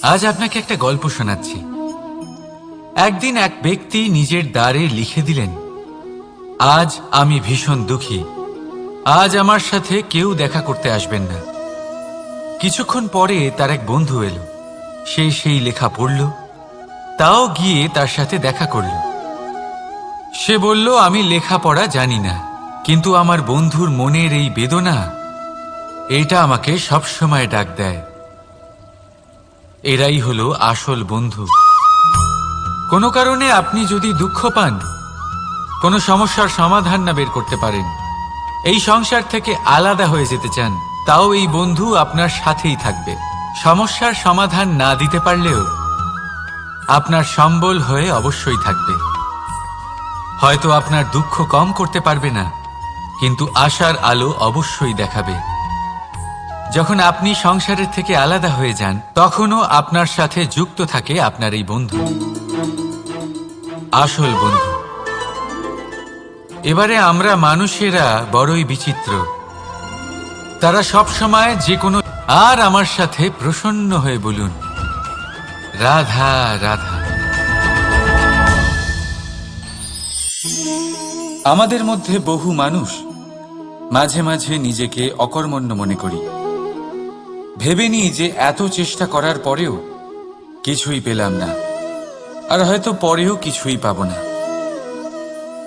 আজ আপনাকে একটা গল্প শোনাচ্ছি। একদিন এক ব্যক্তি নিজের দ্বারে লিখে দিলেন, আজ আমি ভীষণ দুঃখী, আজ আমার সাথে কেউ দেখা করতে আসবেন না। কিছুক্ষণ পরে তার এক বন্ধু এলো। সে সেই লেখা পড়ল, তাও গিয়ে তার সাথে দেখা করল। সে বলল, আমি লেখাপড়া জানি না, কিন্তু আমার বন্ধুর মনের এই বেদনা, এটা আমাকে সবসময় ডাক দেয়। এরাই হলো আসল বন্ধু। কোনো কারণে আপনি যদি দুঃখ পান, কোনো সমস্যার সমাধান না বের করতে পারেন, এই সংসার থেকে আলাদা হয়ে যেতে চান, তাও এই বন্ধু আপনার সাথেই থাকবে। সমস্যার সমাধান না দিতে পারলেও আপনার সম্বল হয়ে অবশ্যই থাকবে। হয়তো আপনার দুঃখ কম করতে পারবে না, কিন্তু আশার আলো অবশ্যই দেখাবে। যখন আপনি সংসারের থেকে আলাদা হয়ে যান, তখনও আপনার সাথে যুক্ত থাকে আপনার এই বন্ধু, আসল বন্ধু। এবারে আমরা মানুষেরা বড়ই বিচিত্র। তারা সব সময় যে কোনো, আর আমার সাথে প্রসন্ন হয়ে বলুন, রাধা রাধা। আমাদের মধ্যে বহু মানুষ মাঝে মাঝে নিজেকে অকর্মণ্য মনে করি। ভেবে নিই যে এত চেষ্টা করার পরেও কিছুই পেলাম না, আর হয়তো পরেও কিছুই পাব না।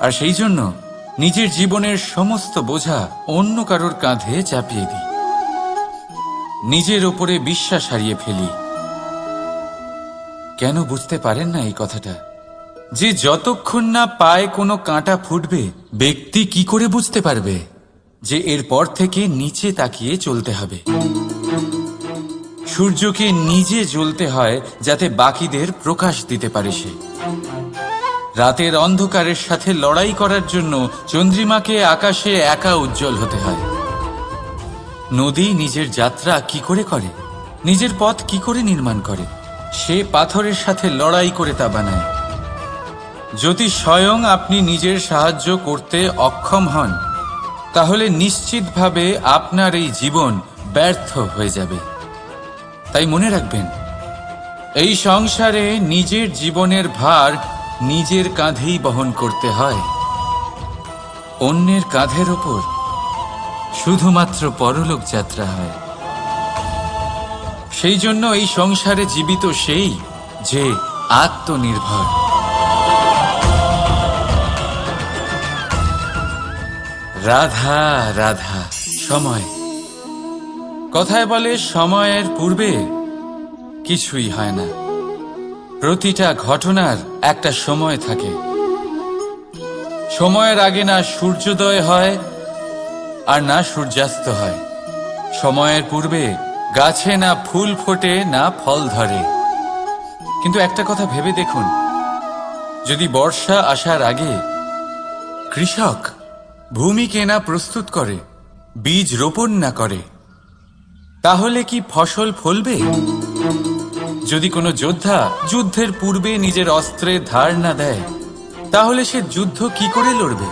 আর সেই জন্য নিজের জীবনের সমস্ত বোঝা অন্য কারোর কাঁধে চাপিয়ে দিই, নিজের ওপরে বিশ্বাস হারিয়ে ফেলি। কেন বুঝতে পারেন না এই কথাটা? যে যতক্ষণ না পায়ে কোনো কাঁটা ফুটবে, ব্যক্তি কি করে বুঝতে পারবে যে এরপর থেকে নিচে তাকিয়ে চলতে হবে? সূর্যকে নিজে জ্বলতে হয় যাতে বাকিদের প্রকাশ দিতে পারে সে। রাতের অন্ধকারের সাথে লড়াই করার জন্য চন্দ্রিমাকে আকাশে একা উজ্জ্বল হতে হয়। নদী নিজের যাত্রা কি করে করে, নিজের পথ কি করে নির্মাণ করে? সে পাথরের সাথে লড়াই করে তা বানায়। যদি স্বয়ং আপনি নিজের সাহায্য করতে অক্ষম হন, তাহলে নিশ্চিতভাবে আপনার এই জীবন ব্যর্থ হয়ে যাবে। তাই মনে রাখবেন, এই সংসারে নিজের জীবনের ভার নিজের কাঁধেই বহন করতে হয়। অন্যের কাঁধের ওপর শুধুমাত্র পরলোক যাত্রা হয়। সেই জন্য এই সংসারে জীবিত সেই যে আত্মনির্ভর। রাধা রাধা। সময়, কথায় বলে সময়ের পূর্বে কিছুই হয় না। প্রতিটা ঘটনার একটা সময় থাকে। সময়ের আগে না সূর্যোদয় হয় আর না সূর্যাস্ত হয়। সময়ের পূর্বে গাছে না ফুল ফোটে না ফল ধরে। কিন্তু একটা কথা ভেবে দেখুন, যদি বর্ষা আসার আগে কৃষক ভূমিকে না প্রস্তুত করে, বীজ রোপণ না করে, তাহলে কি ফসল ফলবে? যদি কোনো যোদ্ধা যুদ্ধের পূর্বে নিজের অস্ত্রের ধার না দেয়, তাহলে সে যুদ্ধ কি করে লড়বে?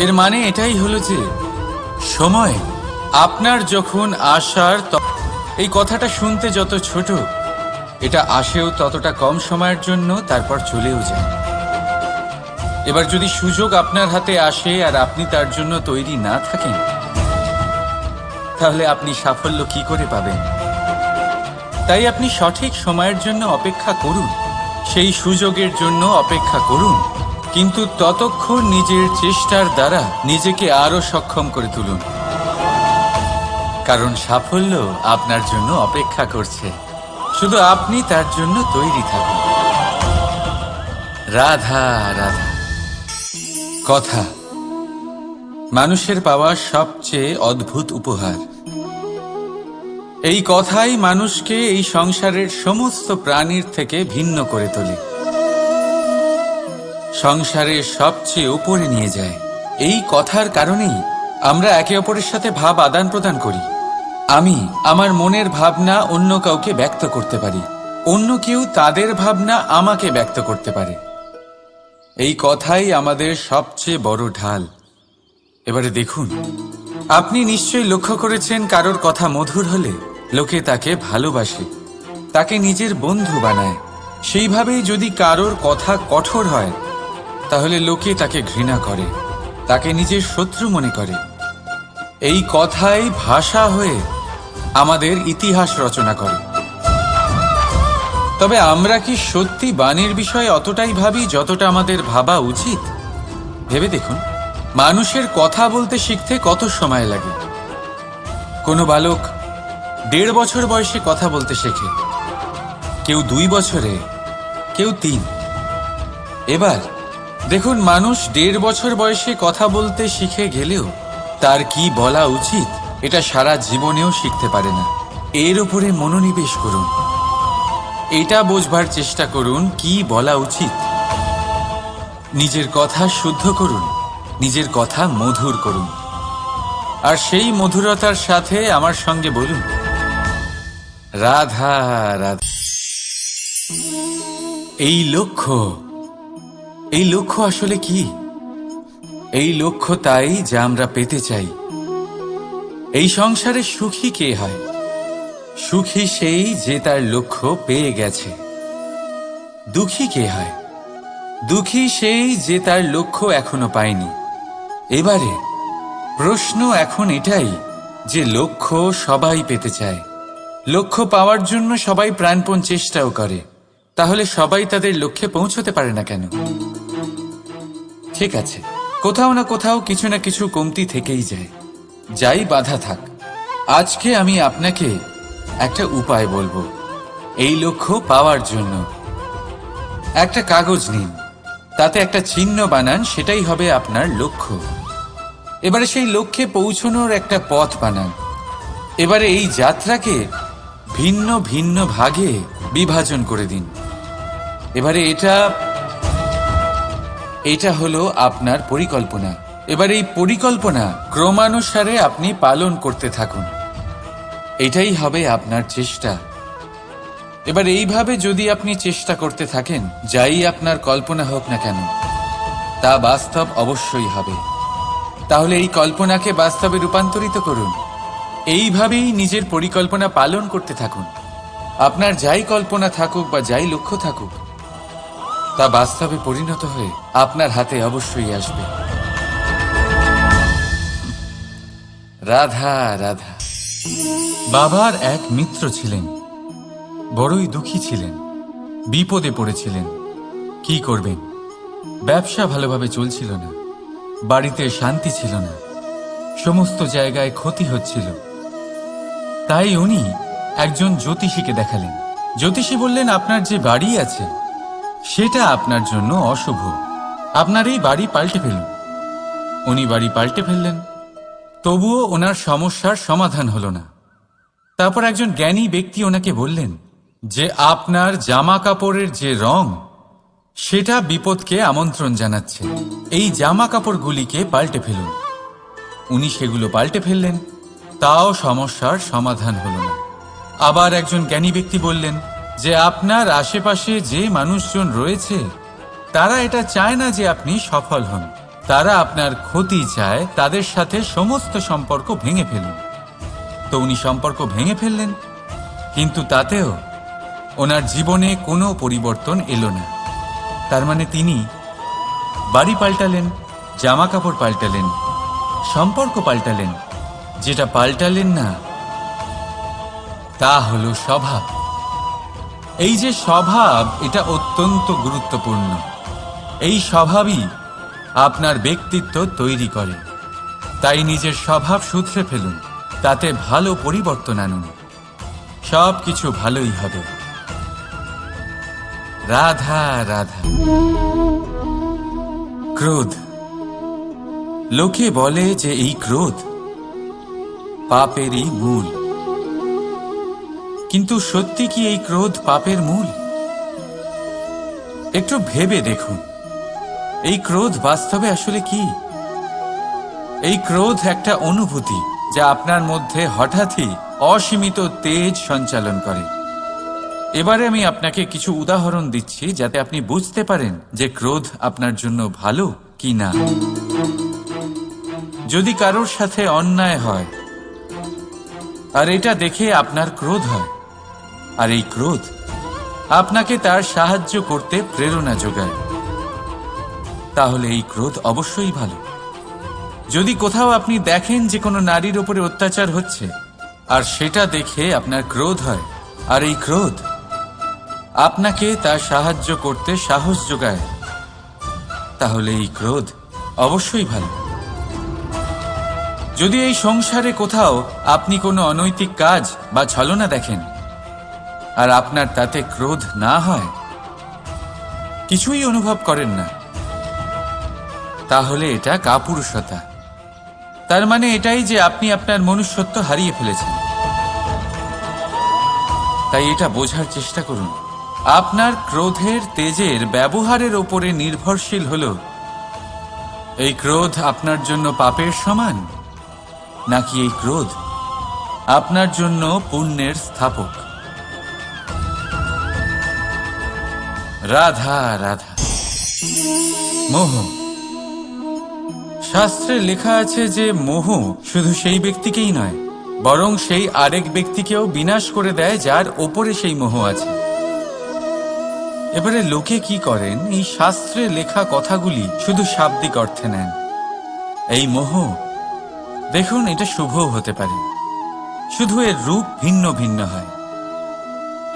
এর মানে এটাই হলো যে সময় আপনার যখন আসার, এই কথাটা শুনতে যত ছোট, এটা আসেও ততটা কম সময়ের জন্য, তারপর চলেও যায়। এবার যদি সুযোগ আপনার হাতে আসে আর আপনি তার জন্য তৈরি না থাকেন, তাহলে আপনি সাফল্য কি করে পাবেন? তাই আপনি সঠিক সময়ের জন্য অপেক্ষা করুন, সেই সুযোগের জন্য অপেক্ষা করুন, কিন্তু ততক্ষণ নিজের চেষ্টার দ্বারা নিজেকে আরো সক্ষম করে তুলুন, কারণ সাফল্য আপনার জন্য অপেক্ষা করছে। শুধু আপনি তার জন্য তৈরি থাকুন। রাধা রাধা। কথা মানুষের পাওয়া সবচেয়ে অদ্ভুত উপহার। এই কথাই মানুষকে এই সংসারের সমস্ত প্রাণীর থেকে ভিন্ন করে তোলে, সংসারের সবচেয়ে উপরে নিয়ে যায়। এই কথার কারণেই আমরা একে অপরের সাথে ভাব আদান প্রদান করি। আমি আমার মনের ভাবনা অন্য কাউকে ব্যক্ত করতে পারি, অন্য কেউ তাদের ভাবনা আমাকে ব্যক্ত করতে পারে। এই কথাই আমাদের সবচেয়ে বড় ঢাল। এবারে দেখুন, আপনি নিশ্চয়ই লক্ষ্য করেছেন, কারোর কথা মধুর হলে লোকে তাকে ভালোবাসে, তাকে নিজের বন্ধু বানায়। সেইভাবেই যদি কারোর কথা কঠোর হয়, তাহলে লোকে তাকে ঘৃণা করে, তাকে নিজের শত্রু মনে করে। এই কথাই ভাষা হয়ে আমাদের ইতিহাস রচনা করে। তবে আমরা কি সত্যি বাণীর বিষয়ে অতটাই ভাবি যতটা আমাদের ভাবা উচিত? ভেবে দেখুন, মানুষের কথা বলতে শিখতে কত সময় লাগে। কোনো বালক 1.5 বছর বয়সে কথা বলতে শেখে, কেউ 2 বছরে, কেউ 3। এবার দেখুন, মানুষ 1.5 বছর বয়সে কথা বলতে শিখে গেলেও তার কি বলা উচিত এটা সারা জীবনেও শিখতে পারে না। এর উপরে মনোনিবেশ করুন, এটা বোঝবার চেষ্টা করুন কি বলা উচিত। নিজের কথা শুদ্ধ করুন, নিজের কথা মধুর করুন, আর সেই মধুরতার সাথে আমার সঙ্গে বলুন, রাধা রাধা। এই লক্ষ্য আসলে কি? এই লক্ষ্য তাই যা আমরা পেতে চাই। এই সংসারে সুখী কে হয়? সুখী সেই যে তার লক্ষ্য পেয়ে গেছে। দুঃখী কে হয়? দুঃখী সেই যে তার লক্ষ্য এখনো পায়নি। এবারে প্রশ্ন এখন এটাই যে লক্ষ্য সবাই পেতে চায়, লক্ষ্য পাওয়ার জন্য সবাই প্রাণপণ চেষ্টাও করে, তাহলে সবাই তাদের লক্ষ্যে পৌঁছতে পারে না কেন? ঠিক আছে, কোথাও না কোথাও কিছু না কিছু কমতি থেকেই যায়। যাই বাধা থাক, আজকে আমি আপনাকে একটা উপায় বলবো এই লক্ষ্য পাওয়ার জন্য। একটা কাগজ নিন, তাতে একটা চিহ্ন বানান, সেটাই হবে আপনার লক্ষ্য। এবারে সেই লক্ষ্যে পৌঁছানোর একটা পথ বানান। এবারে এই যাত্রাকে ভিন্ন ভিন্ন ভাগে বিভাজন করে দিন। এবারে এটা হলো আপনার পরিকল্পনা। এবার এই পরিকল্পনা ক্রমানুসারে আপনি পালন করতে থাকুন, এটাই হবে আপনার চেষ্টা। এবার এইভাবে যদি আপনি চেষ্টা করতে থাকেন, যাই আপনার কল্পনা হোক না কেন, তা বাস্তব অবশ্যই হবে। তাহলে এই কল্পনাকে বাস্তবে রূপান্তরিত করুন। এইভাবেই নিজের পরিকল্পনা পালন করতে থাকুন। আপনার যাই কল্পনা থাকুক বা যাই লক্ষ্য থাকুক, তা বাস্তবে পরিণত হয়ে আপনার হাতে অবশ্যই আসবে। রাধা রাধা। বাবার এক মিত্র ছিলেন, বড়ই দুঃখী ছিলেন, বিপদে পড়েছিলেন। কি করবেন? ব্যবসা ভালোভাবে চলছিল না, বাড়িতে শান্তি ছিল না, সমস্ত জায়গায় ক্ষতি হচ্ছিল। তাই উনি একজন জ্যোতিষীকে দেখালেন। জ্যোতিষী বললেন, আপনার যে বাড়ি আছে সেটা আপনার জন্য অশুভ, আপনার এই বাড়ি পাল্টে ফেলুন। উনি বাড়ি পাল্টে ফেললেন, তবুও ওনার সমস্যার সমাধান হলো না। তারপর একজন জ্ঞানী ব্যক্তি ওনাকে বললেন যে আপনার জামা কাপড়ের যে রং, সেটা বিপদকে আমন্ত্রণ জানাচ্ছে, এই জামা কাপড়গুলিকে পাল্টে ফেলুন। উনি সেগুলো পাল্টে ফেললেন, তাও সমস্যার সমাধান হলো না। আবার একজন জ্ঞানী ব্যক্তি বললেন যে আপনার আশেপাশে যে মানুষজন রয়েছে, তারা এটা চায় না যে আপনি সফল হন, তারা আপনার ক্ষতি চায়, তাদের সাথে সমস্ত সম্পর্ক ভেঙে ফেলুন। তো উনি সম্পর্ক ভেঙে ফেললেন, কিন্তু তাতেও ওনার জীবনে কোনো পরিবর্তন এলো না। তার মানে তিনি বাড়ি পাল্টালেন, জামা কাপড় পাল্টালেন, সম্পর্ক পাল্টালেন, যেটা পাল্টালেন না তা হলো স্বভাব। এই যে স্বভাব, এটা অত্যন্ত গুরুত্বপূর্ণ। এই স্বভাবই আপনার ব্যক্তিত্ব তৈরি করে। তাই নিজের স্বভাব শুধরে ফেলুন, তাতে ভালো পরিবর্তন আনুন, সব কিছু ভালোই হবে। রাধা রাধা। ক্রোধ। লোকে বলে যে এই ক্রোধ পাপেরই মূল, কিন্তু সত্যি কি এই ক্রোধ পাপের মূল? একটু ভেবে দেখুন, এই ক্রোধ বাস্তবে আসলে কি? এই ক্রোধ একটা অনুভূতি যা আপনার মধ্যে হঠাৎই অসীমিত তেজ সঞ্চালন করে। এবারে আমি আপনাকে কিছু উদাহরণ দিচ্ছি যাতে আপনি বুঝতে পারেন যে ক্রোধ আপনার জন্য ভালো কি না। যদি কারোর সাথে অন্যায় হয়, আর এটা দেখে আপনার ক্রোধ হয়, আর এই ক্রোধ আপনাকে তার সাহায্য করতে প্রেরণা যোগায়, তাহলে এই ক্রোধ অবশ্যই ভালো। যদি কোথাও আপনি দেখেন যে কোনো নারীর উপরে অত্যাচার হচ্ছে, আর সেটা দেখে আপনার ক্রোধ হয়, আর এই ক্রোধ আপনাকে তার সাহায্য করতে সাহস যোগায়, তাহলে এই ক্রোধ অবশ্যই ভালো। যদি এই সংসারে কোথাও আপনি কোনো অনৈতিক কাজ বা ছলনা দেখেন, আর আপনার তাতে ক্রোধ না হয়, কিছুই অনুভব করেন না, তাহলে এটা কাপুরুষতা। তার মানে এটাই যে আপনি আপনার মনুষ্যত্ব হারিয়ে ফেলেছেন। তাই এটা বোঝার চেষ্টা করুন, আপনার ক্রোধের তেজের ব্যবহারের ওপরে নির্ভরশীল হলো এই ক্রোধ আপনার জন্য পাপের সমান, নাকি এই ক্রোধ আপনার জন্য পুণ্যের স্থাপক। রাধা রাধা। মোহ। শাস্ত্রে লেখা আছে যে মোহ শুধু সেই ব্যক্তিকেই নয়, বরং সেই আরেক ব্যক্তিকেও বিনাশ করে দেয় যার ওপরে সেই মোহ আছে। এবারে লোকে কি করেন, এই শাস্ত্রে লেখা কথাগুলি শুধু শাব্দিক অর্থে নেন। এই মোহ দেখুন, এটা শুভও হতে পারে, শুধু এর রূপ ভিন্ন ভিন্ন হয়,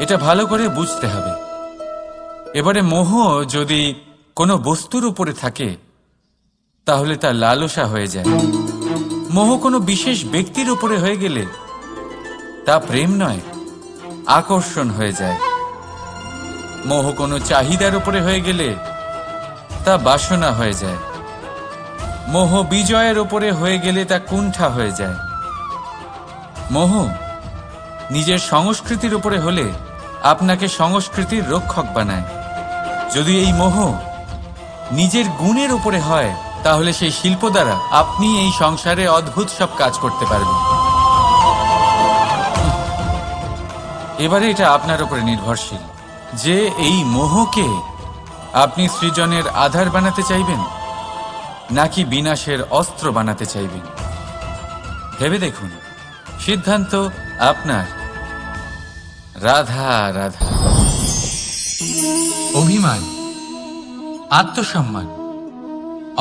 এটা ভালো করে বুঝতে হবে। এবারে মোহ যদি কোনো বস্তুর উপরে থাকে, তাহলে তা লালসা হয়ে যায়। মোহ কোনো বিশেষ ব্যক্তির উপরে হয়ে গেলে তা প্রেম নয়, আকর্ষণ হয়ে যায়। মোহ কোনো চাহিদার উপরে হয়ে গেলে তা বাসনা হয়ে যায়। মোহ বিজয়ের উপরে হয়ে গেলে তা কুণ্ঠা হয়ে যায়। মোহ নিজের সংস্কৃতির উপরে হলে আপনাকে সংস্কৃতির রক্ষক বানায়। যদি এই মোহ নিজের গুণের উপরে হয়, তাহলে সেই শিল্প দ্বারা আপনি এই সংসারে অদ্ভুত সব কাজ করতে পারবেন। এবারে এটা আপনার উপরে নির্ভরশীল যে এই মোহকে আপনি সৃজনের আধার বানাতে চাইবেন, নাকি বিনাশের অস্ত্র বানাতে চাইবেন। ভেবে দেখুন, সিদ্ধান্ত আপনার। রাধা রাধা। অভিমান, আত্মসম্মান,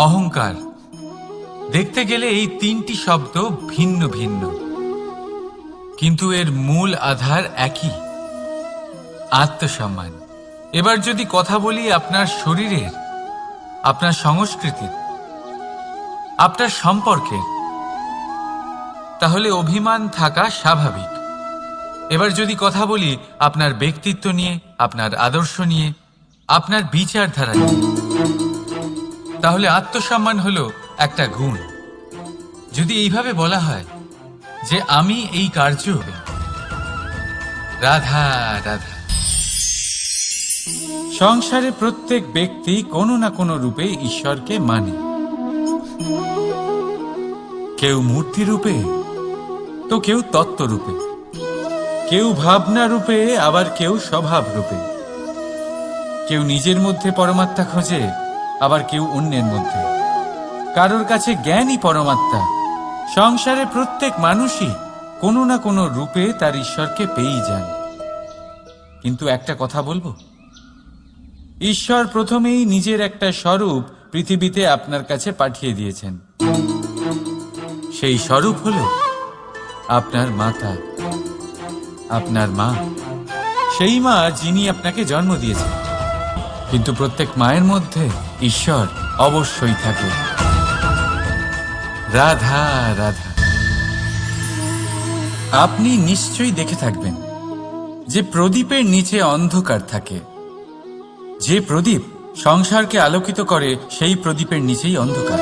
অহংকার, দেখতে গেলে এই তিনটি শব্দ ভিন্ন ভিন্ন, কিন্তু এর মূল আধার একই, আত্মসম্মান। এবার যদি কথা বলি আপনার শরীরের, আপনার সংস্কৃতির, আপনার সম্পর্কের, তাহলে অভিমান থাকা স্বাভাবিক। এবার যদি কথা বলি আপনার ব্যক্তিত্ব নিয়ে, আপনার আদর্শ নিয়ে, আপনার বিচারধারা নিয়ে, তাহলে আত্মসম্মান হলো একটা গুণ। যদি এইভাবে বলা হয় যে আমি এই কার্য, রাধা রাধা। সংসারে প্রত্যেক ব্যক্তি কোনো না কোনো রূপে ঈশ্বরকে মানে, কেউ মূর্তি রূপে, তো কেউ তত্ত্ব রূপে, কেউ ভাবনা রূপে, আবার কেউ স্বভাব রূপে। কেউ নিজের মধ্যে পরমাত্মা খোঁজে, আবার কেউ অন্যের মধ্যে। কারোর কাছে জ্ঞানই পরমাত্মা। সংসারে প্রত্যেক মানুষই কোনো না কোনো রূপে তার ঈশ্বরকে পেয়েই যান। কিন্তু একটা কথা বলবো, ঈশ্বর প্রথমেই নিজের একটা স্বরূপ পৃথিবীতে আপনার কাছে পাঠিয়ে দিয়েছেন। সেই স্বরূপ হলো আপনার মাতা, আপনার মা, সেই মা যিনি আপনাকে জন্ম দিয়েছেন। কিন্তু প্রত্যেক মায়ের মধ্যে ঈশ্বর অবশ্যই থাকে। রাধা রাধা। আপনি নিশ্চয়ই দেখে থাকবেন যে প্রদীপের নিচে অন্ধকার থাকে। যে প্রদীপ সংসারকে আলোকিত করে, সেই প্রদীপের নিচেই অন্ধকার।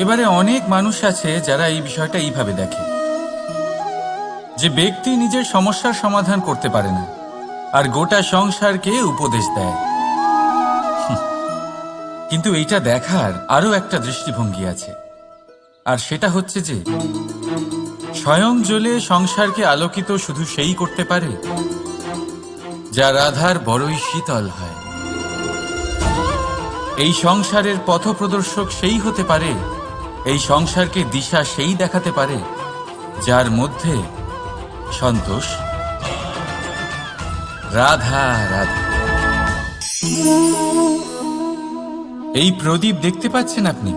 এবারে অনেক মানুষ আছে যারা এই বিষয়টা এইভাবে দেখে যে ব্যক্তি নিজের সমস্যার সমাধান করতে পারে না, আর গোটা সংসারকে উপদেশ দেয়। কিন্তু এইটা দেখার আরো একটা দৃষ্টিভঙ্গি আছে, আর সেটা হচ্ছে যে স্বয়ং জ্বলে সংসারকে আলোকিত শুধু সেই করতে পারে যা রাধার বড়ই শীতল হয়। এই সংসারের পথপ্রদর্শক সেই হতে পারে, এই সংসারকে দিশা সেই দেখাতে পারে যার মধ্যে সন্তোষ। রাধা রাধা। এই প্রদীপ দেখতে পাচ্ছেন আপনি?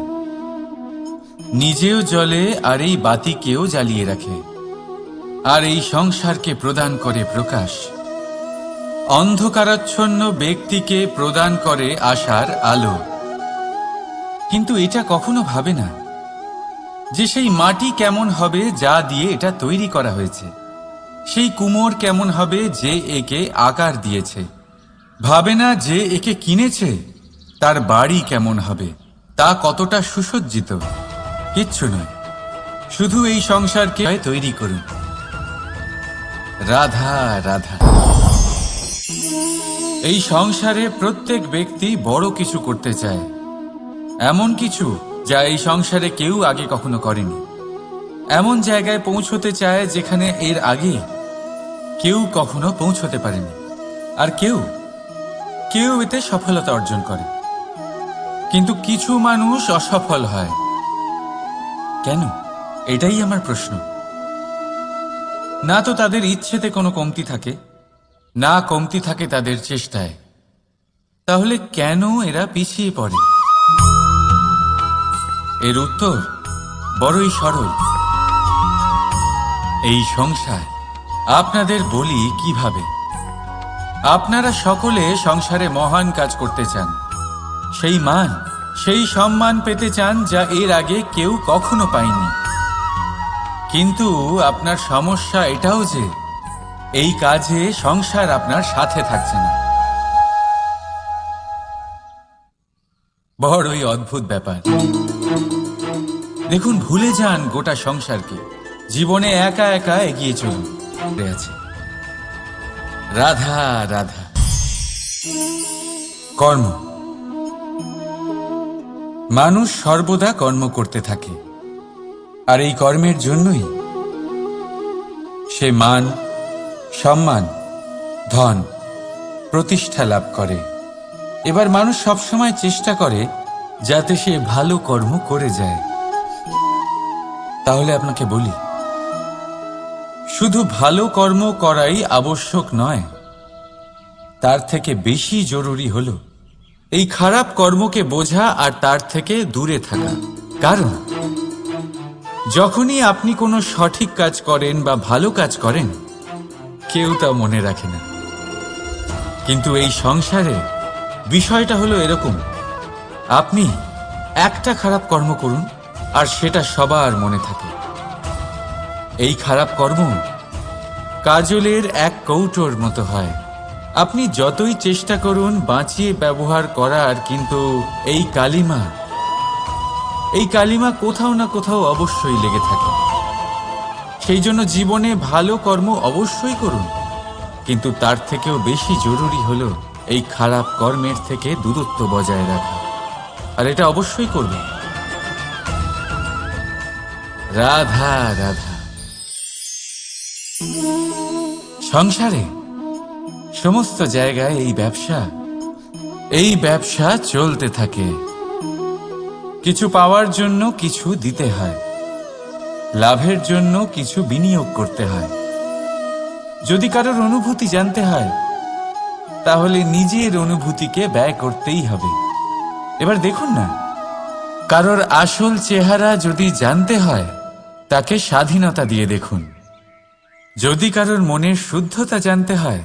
নিজেও জ্বলে আর এই বাতিকেও জ্বালিয়ে রাখে, আর এই সংসারকে প্রদান করে প্রকাশ। অন্ধকারাচ্ছন্ন ব্যক্তিকে প্রদান করে আশার আলো। কিন্তু এটা কখনো ভাবে না যে সেই মাটি কেমন হবে যা দিয়ে এটা তৈরি করা হয়েছে, সেই কুমোর কেমন হবে যে একে আকার দিয়েছে। ভাবে না যে একে কিনেছে তার বাড়ি কেমন হবে, তা কতটা সুসজ্জিত। কিচ্ছু নয়, শুধু এই সংসারকে তৈরি করুন। রাধা রাধা। এই সংসারে প্রত্যেক ব্যক্তি বড় কিছু করতে চায়, এমন কিছু যা এই সংসারে কেউ আগে কখনো করেনি। এমন জায়গায় পৌঁছতে চায় যেখানে এর আগে কেউ কখনো পৌঁছতে পারেনি। আর কেউ এতে সফলতা অর্জন করে। কিন্তু কিছু মানুষ অসফল হয় কেন? এটাই আমার প্রশ্ন। না তো তাদের ইচ্ছেতে কোনো কমতি থাকে, না কমতি থাকে তাদের চেষ্টায়। তাহলে কেন এরা পিছিয়ে পড়ে? এর উত্তর বড়ই সরল। এই সংসার। আপনাদের বলি কিভাবে। আপনারা সকলে সংসারে মহান কাজ করতে চান, সেই মান, সেই সম্মান পেতে চান যা এর আগে কেউ কখনো পায়নি। কিন্তু আপনার সমস্যা এটাও যে এই কাজে সংসার আপনার সাথে থাকছে না। বড়ই অদ্ভুত ব্যাপার। দেখুন, ভুলে যান গোটা সংসারকে, জীবনে একা একা এগিয়ে চলুন। আছে রাধা রাধা। কর্ম। মানুষ সর্বদা কর্ম করতে থাকে, আর এই কর্মের জন্যই সে মান, সম্মান, ধন, প্রতিষ্ঠা লাভ করে। এবার মানুষ সবসময় চেষ্টা করে যাতে সে ভালো কর্ম করে যায়। তাহলে আপনাকে বলি, শুধু ভালো কর্ম করাই আবশ্যক নয়, তার থেকে বেশি জরুরি হলো এই খারাপ কর্মকে বোঝা আর তার থেকে দূরে থাকা। কারণ যখনই আপনি কোনো সঠিক কাজ করেন বা ভালো কাজ করেন, কেউ তা মনে রাখে না। কিন্তু এই সংসারে বিষয়টা হলো এরকম, আপনি একটা খারাপ কর্ম করুন আর সেটা সবার মনে থাকে। এই খারাপ কর্ম কাজলের এক কৌটোর মতো হয়। আপনি যতই চেষ্টা করুন বাঁচিয়ে ব্যবহার করার, কিন্তু এই কালিমা কোথাও না কোথাও অবশ্যই লেগে থাকে। সেই জন্য জীবনে ভালো কর্ম অবশ্যই করুন, কিন্তু তার থেকেও বেশি জরুরি হলো এই খারাপ কর্মের থেকে দূরত্ব বজায় রাখা। আর এটা অবশ্যই করবেন। রাধা রাধা। সংসারে সমস্ত জায়গায় এই ব্যবসা চলতে থাকে। কিছু পাওয়ার জন্য কিছু দিতে হয়, লাভের জন্য কিছু বিনিয়োগ করতে হয়। যদি কারোর অনুভূতি জানতে হয়, তাহলে নিজের অনুভূতিকে ব্যয় করতেই হবে। এবার দেখুন না, কারোর আসল চেহারা যদি জানতে হয়, তাকে স্বাধীনতা দিয়ে দেখুন। যদি কারোর মনের শুদ্ধতা জানতে হয়,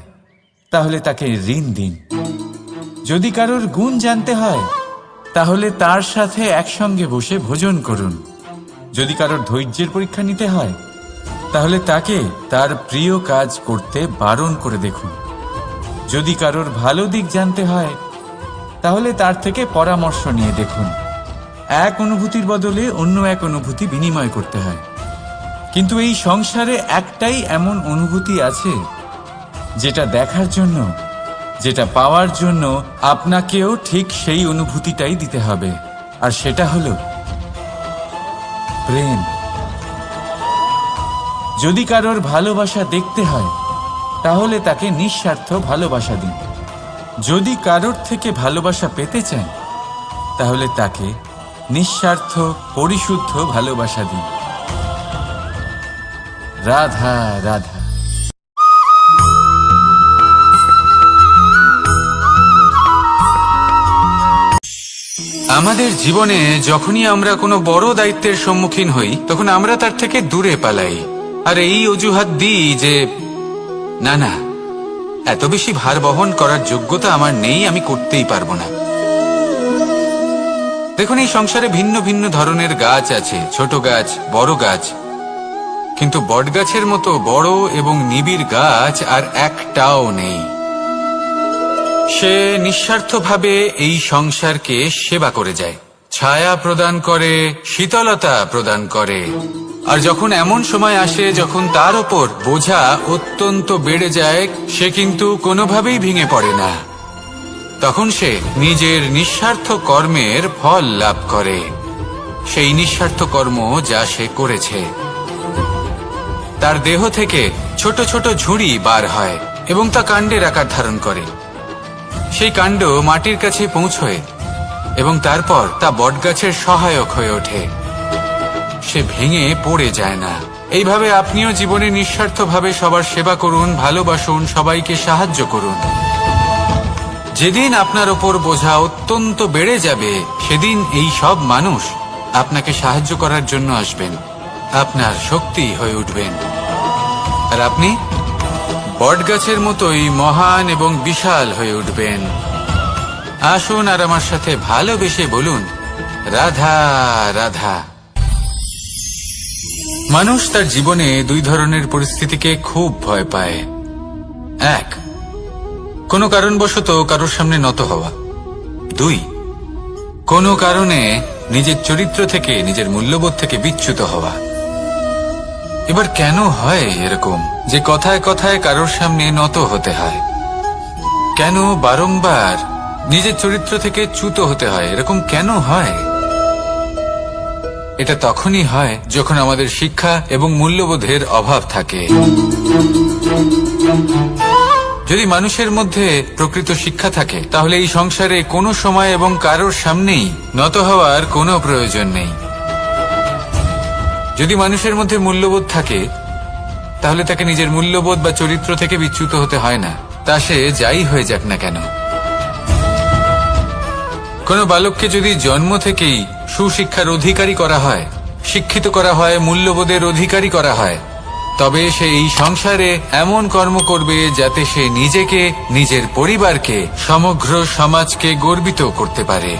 তাহলে তাকে ঋণ দিন। যদি কারোর গুণ জানতে হয়, তাহলে তার সাথে একসঙ্গে বসে ভোজন করুন। যদি কারোর ধৈর্যের পরীক্ষা নিতে হয়, তাহলে তাকে তার প্রিয় কাজ করতে বারণ করে দেখুন। যদি কারোর ভালো দিক জানতে হয়, তাহলে তার থেকে পরামর্শ নিয়ে দেখুন। এক অনুভূতির বদলে অন্য এক অনুভূতি বিনিময় করতে হয়। কিন্তু এই সংসারে একটাই এমন অনুভূতি আছে যেটা দেখার জন্য, যেটা পাওয়ার জন্য আপনাকেও ঠিক সেই অনুভূতিটাই দিতে হবে, আর সেটা হলো প্রেম। যদি কারোর ভালোবাসা দেখতে হয়, তাহলে তাকে নিঃস্বার্থ ভালোবাসা দিন। যদি কারোর থেকে ভালোবাসা পেতে চান, তাহলে তাকে নিঃস্বার্থ পরিশুদ্ধ ভালোবাসা দিন। রাধা রাধা। আমাদের জীবনে যখনই আমরা কোনো বড় দায়িত্বের সম্মুখীন হই তখন আমরা তার থেকে দূরে পালাই, আর এই অজুহাত দিই যে না না, এত বেশি ভার বহন করার যোগ্যতা আমার নেই, আমি করতেই পারবো না। দেখুন, এই সংসারে ভিন্ন ভিন্ন ধরনের গাছ আছে, ছোট গাছ, বড় গাছ, কিন্তু বটগাছের মতো বড় এবং নিবিড় গাছ আর একটাও নেই। সে নিঃস্বার্থভাবে এই সংসারকে সেবা করে যায়, ছায়া প্রদান করে, শীতলতা প্রদান করে। আর যখন এমন সময় আসে যখন তার ওপর বোঝা অত্যন্ত বেড়ে যায়, সে কিন্তু কোনোভাবেই ভেঙে পড়ে না। তখন সে নিজের নিঃস্বার্থ কর্মের ফল লাভ করে, সেই নিঃস্বার্থ কর্ম যা সে করেছে। তার দেহ থেকে ছোট ছোট ঝুড়ি বার হয় এবং তা কাণ্ডের আকার ধারণ করে। সেই কাণ্ড মাটির কাছে পৌঁছয় এবং তারপর তা বটগাছের সহায়ক হয়ে ওঠে, সে ভেঙে পড়ে যায় না। এইভাবে আপনিও জীবনে নিঃস্বার্থভাবে সবার সেবা করুন, ভালোবাসুন, সবাইকে সাহায্য করুন। যেদিন আপনার ওপর বোঝা অত্যন্ত বেড়ে যাবে, সেদিন এই সব মানুষ আপনাকে সাহায্য করার জন্য আসবেন, আপনার শক্তি হয়ে উঠবেন, আর আপনি বটগাছের মতোই মহান এবং বিশাল হয়ে উঠবেন। আসুন আর আমার সাথে ভালোবেসে বলুন, রাধা রাধা। মানুষ তার জীবনে দুই ধরনের পরিস্থিতিকে খুব ভয় পায়। এক, কোনো কারণবশত কারোর সামনে নত হওয়া। দুই, কোনো কারণে নিজের চরিত্র থেকে, নিজের মূল্যবোধ থেকে বিচ্যুত হওয়া। এবার কেন হয় এরকম যে কথায় কথায় কারোর সামনে নত হতে হয়? কেন বারংবার নিজের চরিত্র থেকে চ্যুত হতে হয়? এরকম কেন হয়? এটা তখনই হয় যখন আমাদের শিক্ষা এবং মূল্যবোধের অভাব থাকে। যদি মানুষের মধ্যে প্রকৃত শিক্ষা থাকে, তাহলে এই সংসারে কোনো সময় এবং কারোর সামনেই নত হওয়ার কোনো প্রয়োজন নেই। যদি মানুষের মধ্যে মূল্যবোধ থাকে, তাহলে তাকে নিজের মূল্যবোধ বা চরিত্র থেকে বিচ্যুত হতে হয় না, তা সে যাই হয়ে যাক না কেন। কোনো বালককে যদি জন্ম থেকেই সুশিক্ষার অধিকারী করা হয়, শিক্ষিত করা হয়, মূল্যবোধের অধিকারী করা হয়, তবে সে এই সংসারে এমন কর্ম করবে যাতে সে নিজেকে, নিজের পরিবারকে, সমগ্র সমাজকে গর্বিত করতে পারে।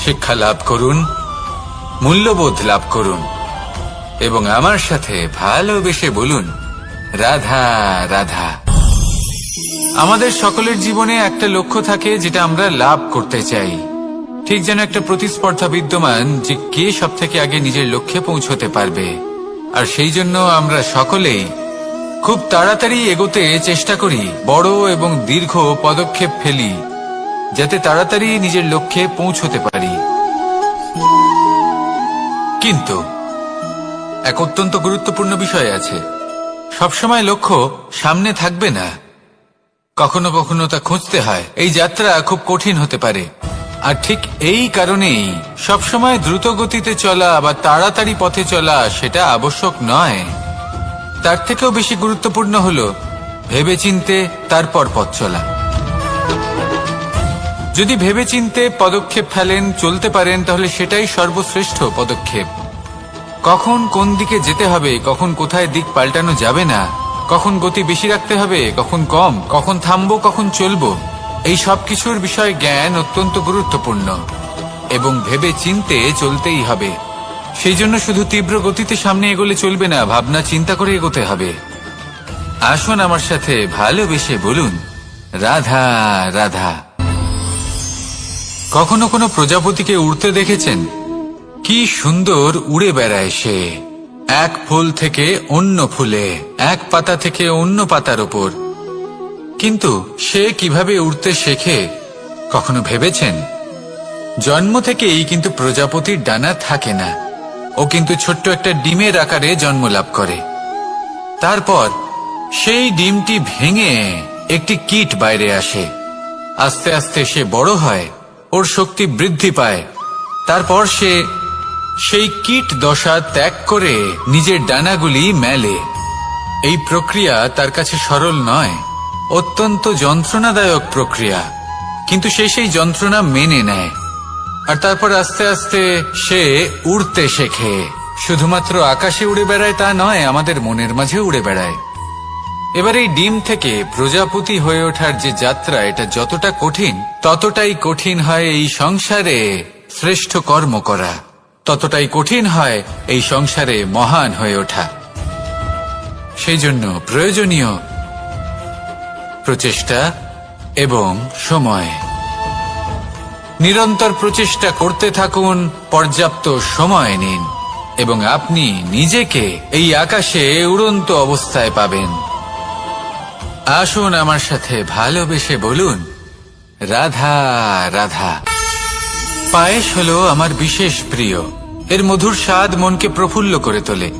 শিক্ষা লাভ করুন, মূল্যবোধ লাভ করুন এবং আমার সাথে ভালোবেসে বলুন, রাধা রাধা। আমাদের সকলের জীবনে একটা লক্ষ্য থাকে যেটা আমরা লাভ করতে চাই। ঠিক যেন একটা প্রতিস্পর্ধা বিদ্যমান যে কে সব থেকে আগে নিজের লক্ষ্যে পৌঁছতে পারবে। আর সেই জন্য আমরা সকলেই খুব তাড়াতাড়ি এগোতে চেষ্টা করি, বড় এবং দীর্ঘ পদক্ষেপ ফেলি যাতে তাড়াতাড়ি নিজের লক্ষ্যে পৌঁছতে পারি। কিন্তু এক অত্যন্ত গুরুত্বপূর্ণ বিষয় আছে, সবসময় লক্ষ্য সামনে থাকবে না, কখনো কখনো তা খুঁজতে হয়। এই যাত্রা খুব কঠিন হতে পারে, আর ঠিক এই কারণেই সবসময় দ্রুত গতিতে চলা বা তাড়াতাড়ি পথে চলা সেটা আবশ্যক নয়। তার থেকেও বেশি গুরুত্বপূর্ণ হলো ভেবেচিন্তে তারপর পথ চলা। যদি ভেবেচিন্তে পদক্ষেপ ফেলেন, চলতে পারেন, তাহলে সেটাই সর্বশ্রেষ্ঠ পদক্ষেপ। কখন কোন দিকে যেতে হবে, কখন কোথায় দিক পাল্টানো যাবে না, কখন গতি বেশি রাখতে হবে, কখন কম, কখন থামবো, কখন চলবো, এই সব কিছুর বিষয়ে জ্ঞান অত্যন্ত গুরুত্বপূর্ণ এবং ভেবে চিন্তে চলতেই হবে। সেই জন্য শুধু তীব্র গতিতে সামনে এগোলে চলবে না, ভাবনা চিন্তা করে এগোতে হবে। আসুন আমার সাথে ভালোবেসে বলুন, রাধা রাধা। কখনো কোনো প্রজাপতিকে উড়তে দেখেছেন? কি সুন্দর উড়ে বেড়ায় সে, এক ফুল থেকে অন্য ফুলে, এক পাতা থেকে অন্য পাতার উপর। কিন্তু সে কিভাবে উড়তে শেখে কখনো ভেবেছেন? জন্ম থেকেই কিন্তু প্রজাপতির ডানা থাকে না, ও কিন্তু ছোট্ট একটা ডিমের আকারে জন্ম লাভ করে। তারপর সেই ডিমটি ভেঙে একটি কীট বাইরে আসে। আস্তে আস্তে সে বড় হয়, ওর শক্তি বৃদ্ধি পায়। তারপর সে সেই কীট দশা ত্যাগ করে নিজের ডানাগুলি মেলে। এই প্রক্রিয়া তার কাছে সরল নয়, অত্যন্ত যন্ত্রণাদায়ক প্রক্রিয়া, কিন্তু সে সেই যন্ত্রণা মেনে নেয়। আর তারপর আস্তে আস্তে সে উড়তে শেখে। শুধুমাত্র আকাশে উড়ে বেড়ায় তা নয়, আমাদের মনের মাঝে উড়ে বেড়ায়। এবার এই ডিম থেকে প্রজাপতি হয়ে ওঠার যে যাত্রা, এটা যতটা কঠিন, ততটাই কঠিন হয় এই সংসারে শ্রেষ্ঠ কর্ম করা, ততটাই কঠিন হয় এই সংসারে মহান হয়ে ওঠা। সেই জন্য প্রয়োজনীয় প্রচেষ্টা এবং সময়। নিরন্তর প্রচেষ্টা করতে থাকুন, পর্যাপ্ত সময় নিন, এবং আপনি নিজেকে এই আকাশে উড়ন্ত অবস্থায় পাবেন। আসুন আমার সাথে ভালোবেসে বলুন, রাধা রাধা। পায়েস হলো আমার বিশেষ প্রিয়। এর মধুর স্বাদ মনকে প্রফুল্ল করে তোলে।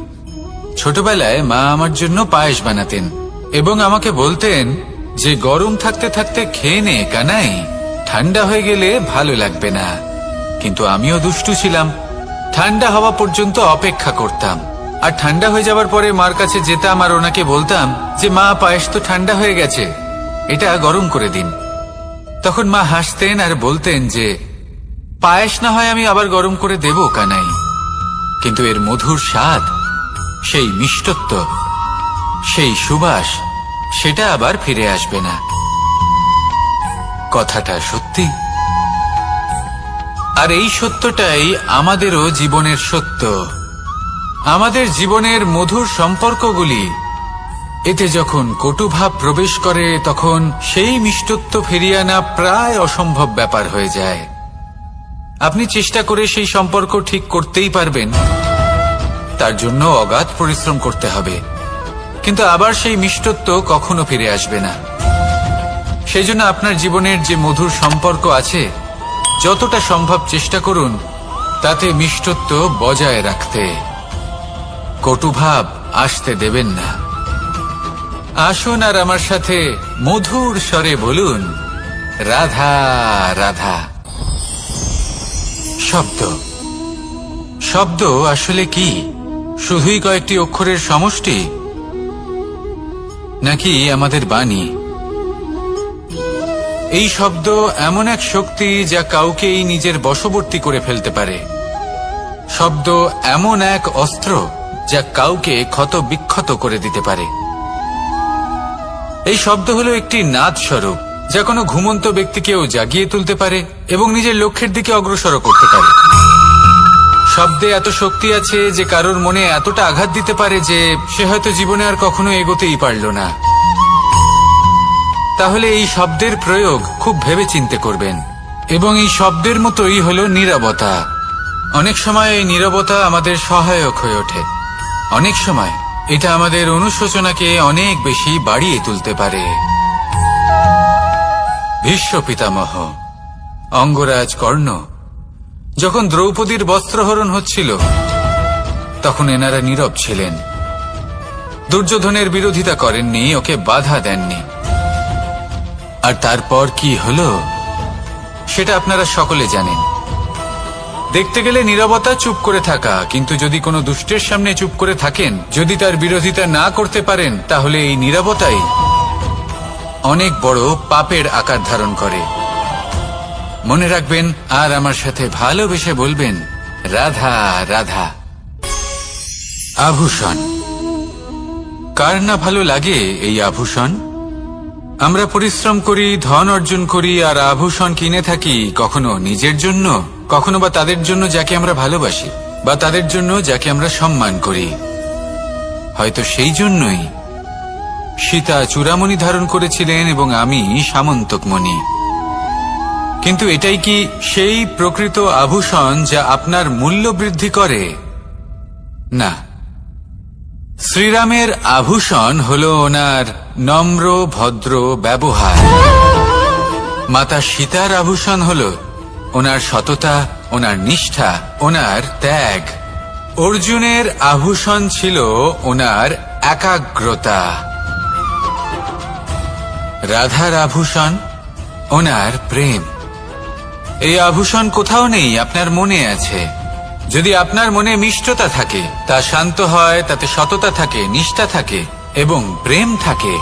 ছোটবেলায় মা আমার জন্য পায়েস বানাতেন এবং আমাকে বলতেন যে গরম থাকতে থাকতে খেয়ে নে কানাই, ঠান্ডা হয়ে গেলে ভালো লাগবে না। কিন্তু আমিও দুষ্টু ছিলাম, ঠান্ডা হওয়া পর্যন্ত অপেক্ষা করতাম, আর ঠান্ডা হয়ে যাবার পরে মার কাছে যেতাম আর ওনাকে বলতাম যে মা, পায়েস তো ঠান্ডা হয়ে গেছে, এটা গরম করে দিন। তখন মা হাসতেন আর বলতেন যে পায়েস না হয় আমি আবার গরম করে দেব কানাই, কিন্তু এর মধুর স্বাদ, সেই মিষ্টত্ব, সেই সুবাস, সেটা আবার ফিরে আসবে না। কথাটা সত্যি। আর এই সত্যটাই আমাদেরও জীবনের সত্য। আমাদের জীবনের মধুর সম্পর্কগুলি, এতে যখন কটুভাব প্রবেশ করে তখন সেই মিষ্টত্ব ফিরিয়ে আনা প্রায় অসম্ভব ব্যাপার হয়ে যায়। আপনি চেষ্টা করে সেই সম্পর্ক ঠিক করতেই পারবেন, তার জন্য অগাধ পরিশ্রম করতে হবে, কিন্তু আবার সেই মিষ্টত্ব কখনো ফিরে আসবে না। সেই জন্য আপনার জীবনের যে মধুর সম্পর্ক আছে, যতটা সম্ভব চেষ্টা করুন তাতে মিষ্টত্ব বজায় রাখতে। কটুভাব আসতে দেবেন না। আসুন আর আমার সাথে মধুর স্বরে বলুন, রাধা রাধা। শব্দ। শব্দ আসলে কি? শুধুই কয়েকটি অক্ষরের সমষ্টি, নাকি আমাদের বাণী? এই শব্দ এমন এক শক্তি যা কাউকেই নিজের বশবর্তী করে ফেলতে পারে। শব্দ এমন এক অস্ত্র যা কাউকে ক্ষত বিক্ষত করে দিতে পারে। এই শব্দ হলো একটি নাদ স্বরূপ যা কোনো ঘুমন্ত ব্যক্তিকেও জাগিয়ে তুলতে পারে এবং নিজের লক্ষ্যের দিকে অগ্রসর করতে পারে। শব্দে এত শক্তি আছে যে কারোর মনে এতটা আঘাত দিতে পারে যে সে হয়তো জীবনে আর কখনো এগোতেই পারল না। তাহলে এই শব্দের প্রয়োগ খুব ভেবে চিন্তে করবেন। এবং এই শব্দের মতোই হলো নীরবতা। অনেক সময় এই নীরবতা আমাদের সহায়ক হয়ে ওঠে, অনেক সময় এটা আমাদের অনুশোচনাকে অনেক বেশি বাড়িয়ে তুলতে পারে। ভীষ্ম পিতামহ, অঙ্গরাজ কর্ণ, যখন দ্রৌপদীর বস্ত্রহরণ হচ্ছিল তখন এনারা নীরব ছিলেন। দুর্যোধনের বিরোধিতা করেননি, ওকে বাধা দেননি। আর তারপর কি হলো সেটা আপনারা সকলে জানেন। দেখতে গেলে নীরবতা চুপ করে থাকা, কিন্তু যদি কোনো দুষ্টের সামনে চুপ করে থাকেন, যদি তার বিরোধিতা না করতে পারেন, তাহলে এই নীরবতাই অনেক বড় পাপের আকার ধারণ করে। মনে রাখবেন আর আমার সাথে ভালোবেসে বলবেন, রাধা রাধা। আভূষণ। কার না ভালো লাগে এই আভূষণ? আমরা পরিশ্রম করি, ধন অর্জন করি আর আভূষণ কিনে থাকি, কখনো নিজের জন্য, কখনো বা তাদের জন্য যাকে আমরা ভালোবাসি, বা তাদের জন্য যাকে আমরা সম্মান করি। হয়তো সেই জন্যই সীতা চূড়ামণি ধারণ করেছিলেন এবং আমি সামন্তকমণি। কিন্তু এটাই কি সেই প্রকৃত আভূষণ যা আপনার মূল্য বৃদ্ধি করে? না। শ্রীরামের আভূষণ হলো ওনার নম্র ভদ্র ব্যবহার। মাতা সীতার আভূষণ হলো ওনার সততা, ওনার নিষ্ঠা, ওনার ত্যাগ। অর্জুনের আভূষণ ছিল ওনার একাগ্রতা। রাধার আভূষণ ওনার প্রেম। এই আভূষণ কোথাও নেই, আপনার মনে আছে। যদি আপনার মনে মিষ্টতা থাকে, তা শান্ত হয়, তাতে সততা থাকে, নিষ্ঠা থাকে এবং প্রেম থাকে,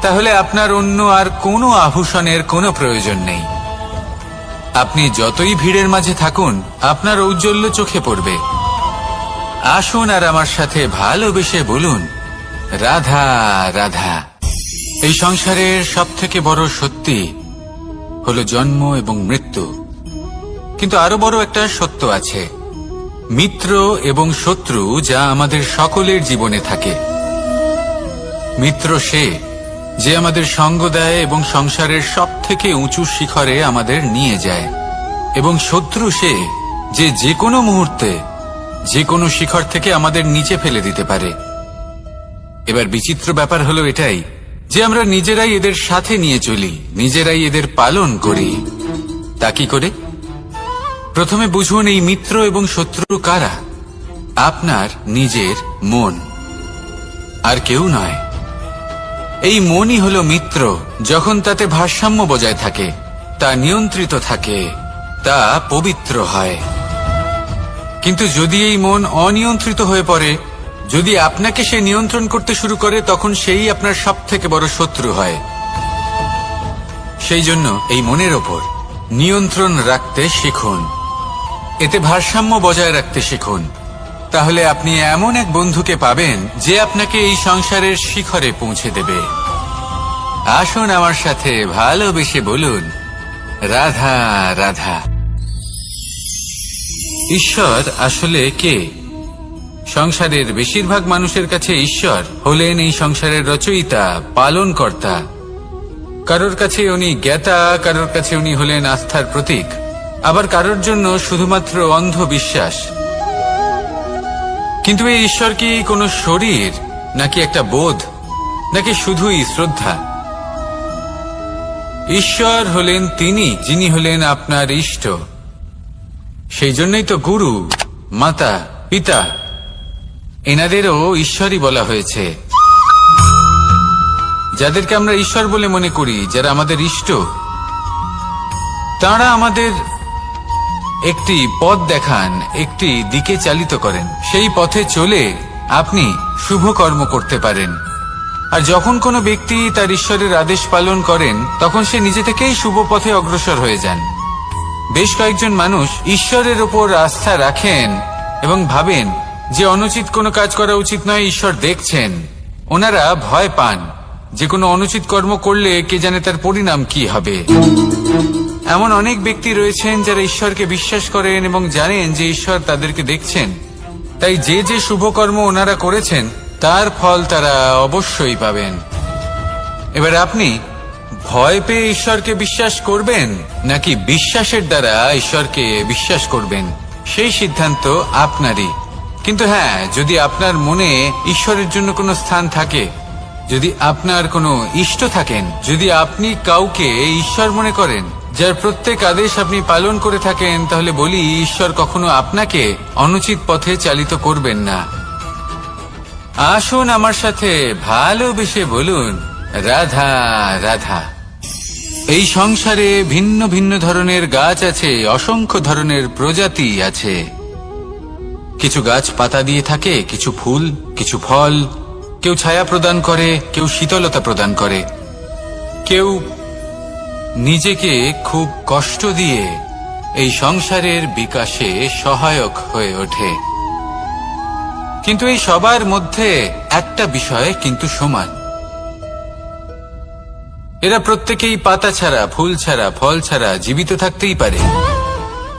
তাহলে আপনার অন্য আর কোনো আভূষণের কোনো প্রয়োজন নেই। আপনি যতই ভিড়ের মাঝে থাকুন, আপনার ঔজ্জ্বল্য চোখে পড়বে। আসুন আর আমার সাথে ভালোবেসে বলুন, রাধা রাধা। এই সংসারের সবথেকে বড় সত্যি হলো জন্ম এবং মৃত্যু, কিন্তু আরো বড় একটা সত্য আছে, মিত্র এবং শত্রু, যা আমাদের সকলের জীবনে থাকে। মিত্র সে যে আমাদের সঙ্গ দেয় এবং সংসারের সবথেকে উঁচু শিখরে আমাদের নিয়ে যায়, এবং শত্রু সে যে যে কোনো মুহূর্তে যে কোনো শিখর থেকে আমাদের নিচে ফেলে দিতে পারে। এবার বিচিত্র ব্যাপার হলো এটাই যে আমরা নিজেরাই এদের সাথে নিয়ে চলি, নিজেরাই এদের পালন করি। তা কি করে? প্রথমে বুঝুন এই মিত্র এবং শত্রু কারা। আপনার নিজের মন, আর কেউ নয়। এই মনই হলো মিত্র যখন তাতে ভারসাম্য বজায় থাকে, তা নিয়ন্ত্রিত থাকে, তা পবিত্র হয়। কিন্তু যদি এই মন অনিয়ন্ত্রিত হয়ে পড়ে, যদি আপনাকে সে নিয়ন্ত্রণ করতে শুরু করে, তখন সেই আপনার সবথেকে বড় শত্রু হয়। সেই জন্য এই মনের ওপর নিয়ন্ত্রণ রাখতে শিখুন, এতে ভারসাম্য বজায় রাখতে শিখুন। তাহলে আপনি এমন এক বন্ধুকে পাবেন যে আপনাকে এই সংসারের শিখরে পৌঁছে দেবে। আসুন আমার সাথে ভালোবেসে বলুন, রাধা রাধা। ঈশ্বর আসলে কে? সংসারের বেশিরভাগ মানুষের কাছে ঈশ্বর হলেন এই সংসারের রচয়িতা, পালনকর্তা। কারোর কাছে উনি জ্ঞাতা, কারোর কাছে উনি হলেন আস্থার প্রতীক, আবার কারোর জন্য শুধুমাত্র অন্ধ বিশ্বাস। কিন্তু এই ঈশ্বর কি কোনো শরীর, নাকি একটা বোধ, নাকি শুধুই শ্রদ্ধা? ঈশ্বর হলেন তিনি যিনি হলেন আপনার ইষ্ট। সেই জন্যই তো গুরু, মাতা, পিতা এনাদেরও ঈশ্বরই বলা হয়েছে। যাদেরকে আমরা ঈশ্বর বলে মনে করি, যারা আমাদের ইষ্ট, তাঁরা আমাদের একটি পথ দেখান, একটি দিকে চালিত করেন। সেই পথে চলে আপনি শুভ কর্ম করতে পারেন। আর যখন কোনো ব্যক্তি তার ঈশ্বরের আদেশ পালন করেন, তখন সে নিজে থেকেই শুভ পথে অগ্রসর হয়ে যান। বেশ কয়েকজন মানুষ ঈশ্বরের ওপর আস্থা রাখেন এবং ভাবেন যে অনুচিত কোনো কাজ করা উচিত নয়, ঈশ্বর দেখছেন। ওনারা ভয় পান যে কোনো অনুচিত কর্ম করলে কে জানে তার পরিণাম কি হবে। এমন অনেক ব্যক্তি রয়েছেন যারা ঈশ্বরকে বিশ্বাস করেন এবং জানেন যে ঈশ্বর তাদেরকে দেখছেন, তাই যে যে শুভ কর্ম ওনারা করেছেন তার ফল তারা অবশ্যই পাবেন। এবার আপনি ভয় পেয়ে ঈশ্বরকে বিশ্বাস করবেন, নাকি বিশ্বাসের দ্বারা ঈশ্বরকে বিশ্বাস করবেন, সেই সিদ্ধান্ত আপনারই। কিন্তু হ্যাঁ, যদি আপনার মনে ঈশ্বরের জন্য কোনো স্থান থাকে, যদি আপনার কোনো ইষ্ট থাকেন, যদি আপনি কাউকে ঈশ্বর মনে করেন, যার প্রত্যেক আদেশ আপনি পালন করে থাকেন, তাহলে বলি, ঈশ্বর কখনো আপনাকে অনুচিত পথে চালিত করবেন না। আসুন আমার সাথে ভালোবেসে বলুন, রাধা রাধা। এই সংসারে ভিন্ন ভিন্ন ধরনের গাছ আছে, অসংখ্য ধরনের প্রজাতি আছে। কিছু গাছ পাতা দিয়ে থাকে, কিছু ফুল, কিছু ফল। কেউ ছায়া প্রদান করে, কেউ শীতলতা প্রদান করে, কেউ নিজেকে খুব কষ্ট দিয়ে এই সংসারের বিকাশে সহায়ক হয়ে ওঠে। কিন্তু এই সবার মধ্যে একটা বিষয় কিন্তু সমান, এরা প্রত্যেকেই পাতা ছাড়া, ফুল ছাড়া, ফল ছাড়া জীবিত থাকতেই পারে,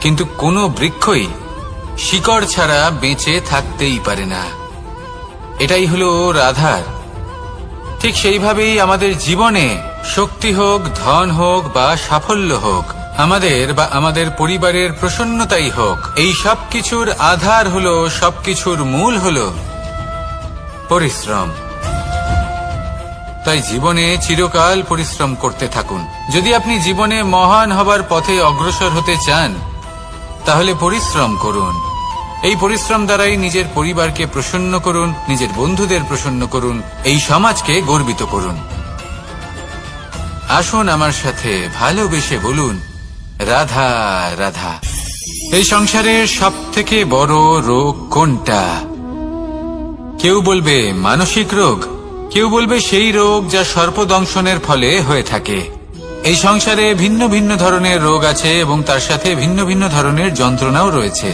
কিন্তু কোনো বৃক্ষই শিকড় ছাড়া বেঁচে থাকতেই পারে না। এটাই হলো রাধার। ঠিক সেইভাবেই আমাদের জীবনে শক্তি হোক, ধন হোক বা সাফল্য হোক, আমাদের বা আমাদের পরিবারের প্রসন্নতাই হোক, এই সব কিছুর আধার হলো, সবকিছুর মূল হলো পরিশ্রম। তাই জীবনে চিরকাল পরিশ্রম করতে থাকুন। যদি আপনি জীবনে মহান হবার পথে অগ্রসর হতে চান, তাহলে পরিশ্রম করুন। এই পরিশ্রম দ্বারাই নিজের পরিবারকে প্রসন্ন করুন, নিজের বন্ধুদের প্রসন্ন করুন, এই সমাজকে গর্বিত করুন। আসুন আমার সাথে ভালোবেসে বলুন, রাধা রাধা। এই সংসারের সব থেকে বড় রোগ কোনটা? কেউ বলবে মানসিক রোগ, কেউ বলবে সেই রোগ যা সর্পদংশনের ফলে হয়ে থাকে। এই সংসারে ভিন্ন ভিন্ন ধরনের রোগ আছে এবং তার সাথে ভিন্ন ভিন্ন ধরনের যন্ত্রণাও রয়েছে।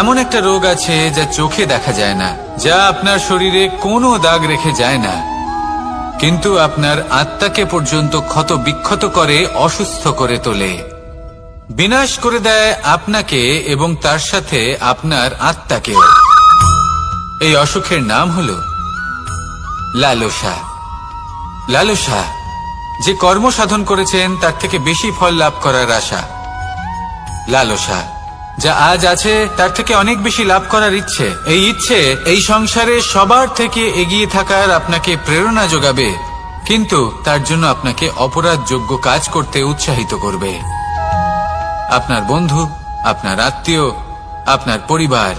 এমন একটা রোগ আছে যা চোখে দেখা যায় না, যা আপনার শরীরে কোনো দাগ রেখে যায় না, কিন্তু আপনার আত্মাকে পর্যন্ত ক্ষত বিক্ষত করে, অসুস্থ করে তোলে, বিনাশ করে দেয় আপনাকে এবং তার সাথে আপনার আত্মাকেও। এই অসুখের নাম হল লালসা। লালসা, যে কর্ম সাধন করেছেন তার থেকে বেশি ফল লাভ করার আশা। লালসা, যা আজ আছে তার থেকে অনেক বেশি লাভ করার ইচ্ছে। এই ইচ্ছে এই সংসারে সবার থেকে এগিয়ে থাকার আপনাকে প্রেরণা যোগাবে, কিন্তু তার জন্য আপনাকে অপরাধযোগ্য কাজ করতে উৎসাহিত করবে। আপনার বন্ধু, আপনার আত্মীয়, আপনার পরিবার,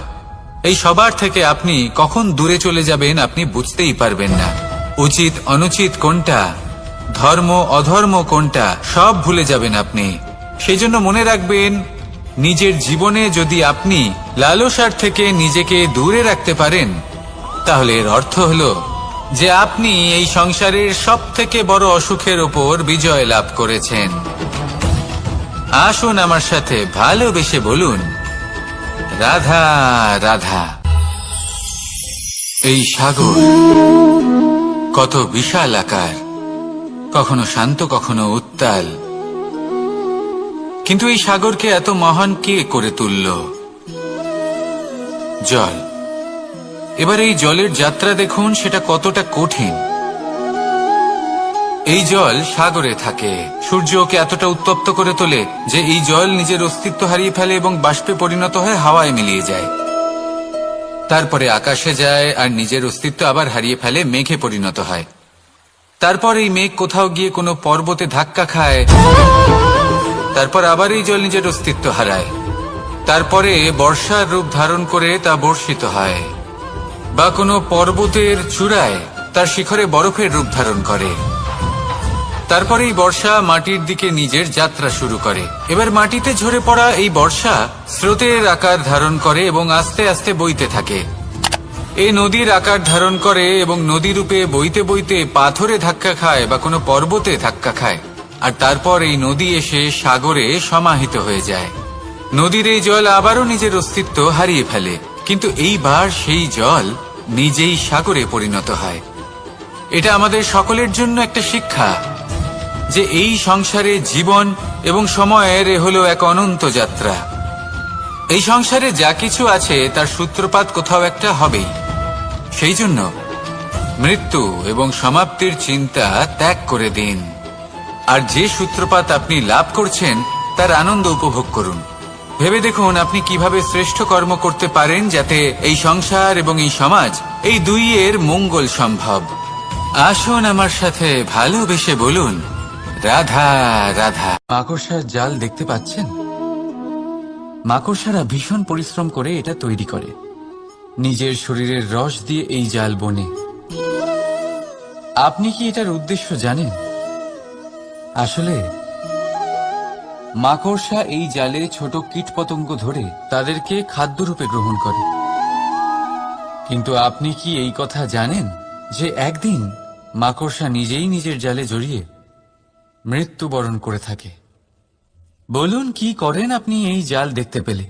এই সবার থেকে আপনি কখন দূরে চলে যাবেন আপনি বুঝতেই পারবেন না। উচিত অনুচিত কোনটা, ধর্ম অধর্ম কোনটা, সব ভুলে যাবেন আপনি। সেই জন্য মনে রাখবেন, নিজের জীবনে যদি আপনি লালসার থেকে নিজেকে দূরে রাখতে পারেন, তাহলে এর অর্থ হলো যে আপনি এই সংসারের সব থেকে বড় অসুখের ওপর বিজয় লাভ করেছেন। আসুন আমার সাথে ভালোবেসে বলুন, রাধা রাধা। এই সাগর কত বিশাল আকার, কখনো শান্ত কখনো উত্তাল, কিন্তু এই সাগরকে এত মহান কে করে তুলল? জল। এবার এই জলের যাত্রা দেখুন, সেটা কতটা কঠিন। এই জল সাগরে থাকে, সূর্য ওকে এতটা উত্তপ্ত করে তোলে যে এই জল নিজের অস্তিত্ব হারিয়ে ফেলে এবং বাষ্পে পরিণত হয়ে হাওয়ায় মিলিয়ে যায়। তারপরে আকাশে যায় আর নিজের অস্তিত্ব আবার হারিয়ে ফেলে, মেঘে পরিণত হয়। তারপর এই মেঘ কোথাও গিয়ে কোনো পর্বতে ধাক্কা খায়, তারপর আবার এই জল নিজের অস্তিত্ব হারায়। তারপরে বর্ষার রূপ ধারণ করে তা বর্ষিত হয়, বা কোনো পর্বতের চূড়ায় তার শিখরে বরফের রূপ ধারণ করে। তারপরে এই বর্ষা মাটির দিকে নিজের যাত্রা শুরু করে। এবার মাটিতে ঝরে পড়া এই বর্ষা স্রোতের আকার ধারণ করে এবং আস্তে আস্তে বইতে থাকে। এই নদীর আকার ধারণ করে এবং নদী রূপে বইতে বইতে পাথরে ধাক্কা খায় বা কোনো পর্বতে ধাক্কা খায়, আর তারপর এই নদী এসে সাগরে সমাহিত হয়ে যায়। নদীর এই জল আবারও নিজের অস্তিত্ব হারিয়ে ফেলে, কিন্তু এইবার সেই জল নিজেই সাগরে পরিণত হয়। এটা আমাদের সকলের জন্য একটা শিক্ষা যে এই সংসারে জীবন এবং সময়ের হলো এক অনন্ত যাত্রা। এই সংসারে যা কিছু আছে তার সূত্রপাত কোথাও একটা হবেই। সেই জন্য মৃত্যু এবং সমাপ্তির চিন্তা ত্যাগ করে দিন, আর যে সূত্রপাত আপনি লাভ করছেন তার আনন্দ উপভোগ করুন। ভেবে দেখুন আপনি কিভাবে শ্রেষ্ঠ কর্ম করতে পারেন যাতে এই সংসার এবং এই সমাজ, এই দুইয়ের মঙ্গল সম্ভব। আসুন আমার সাথে ভালোবেসে বলুন, রাধা রাধা। মাকড়সার জাল দেখতে পাচ্ছেন? মাকড়সারা ভীষণ পরিশ্রম করে এটা তৈরি করে, নিজের শরীরের রস দিয়ে এই জাল বোনে। আপনি কি এটার উদ্দেশ্য জানেন? আসলে মাকড়সা এই জালে ছোট কীটপতঙ্গ ধরে তাদেরকে খাদ্যরূপে গ্রহণ করে। কিন্তু আপনি কি এই কথা জানেন যে একদিন মাকড়সা নিজেই নিজের জালে জড়িয়ে মৃত্যুবরণ করে থাকে? বলুন, কি করেন আপনি এই জাল দেখতে পেলে?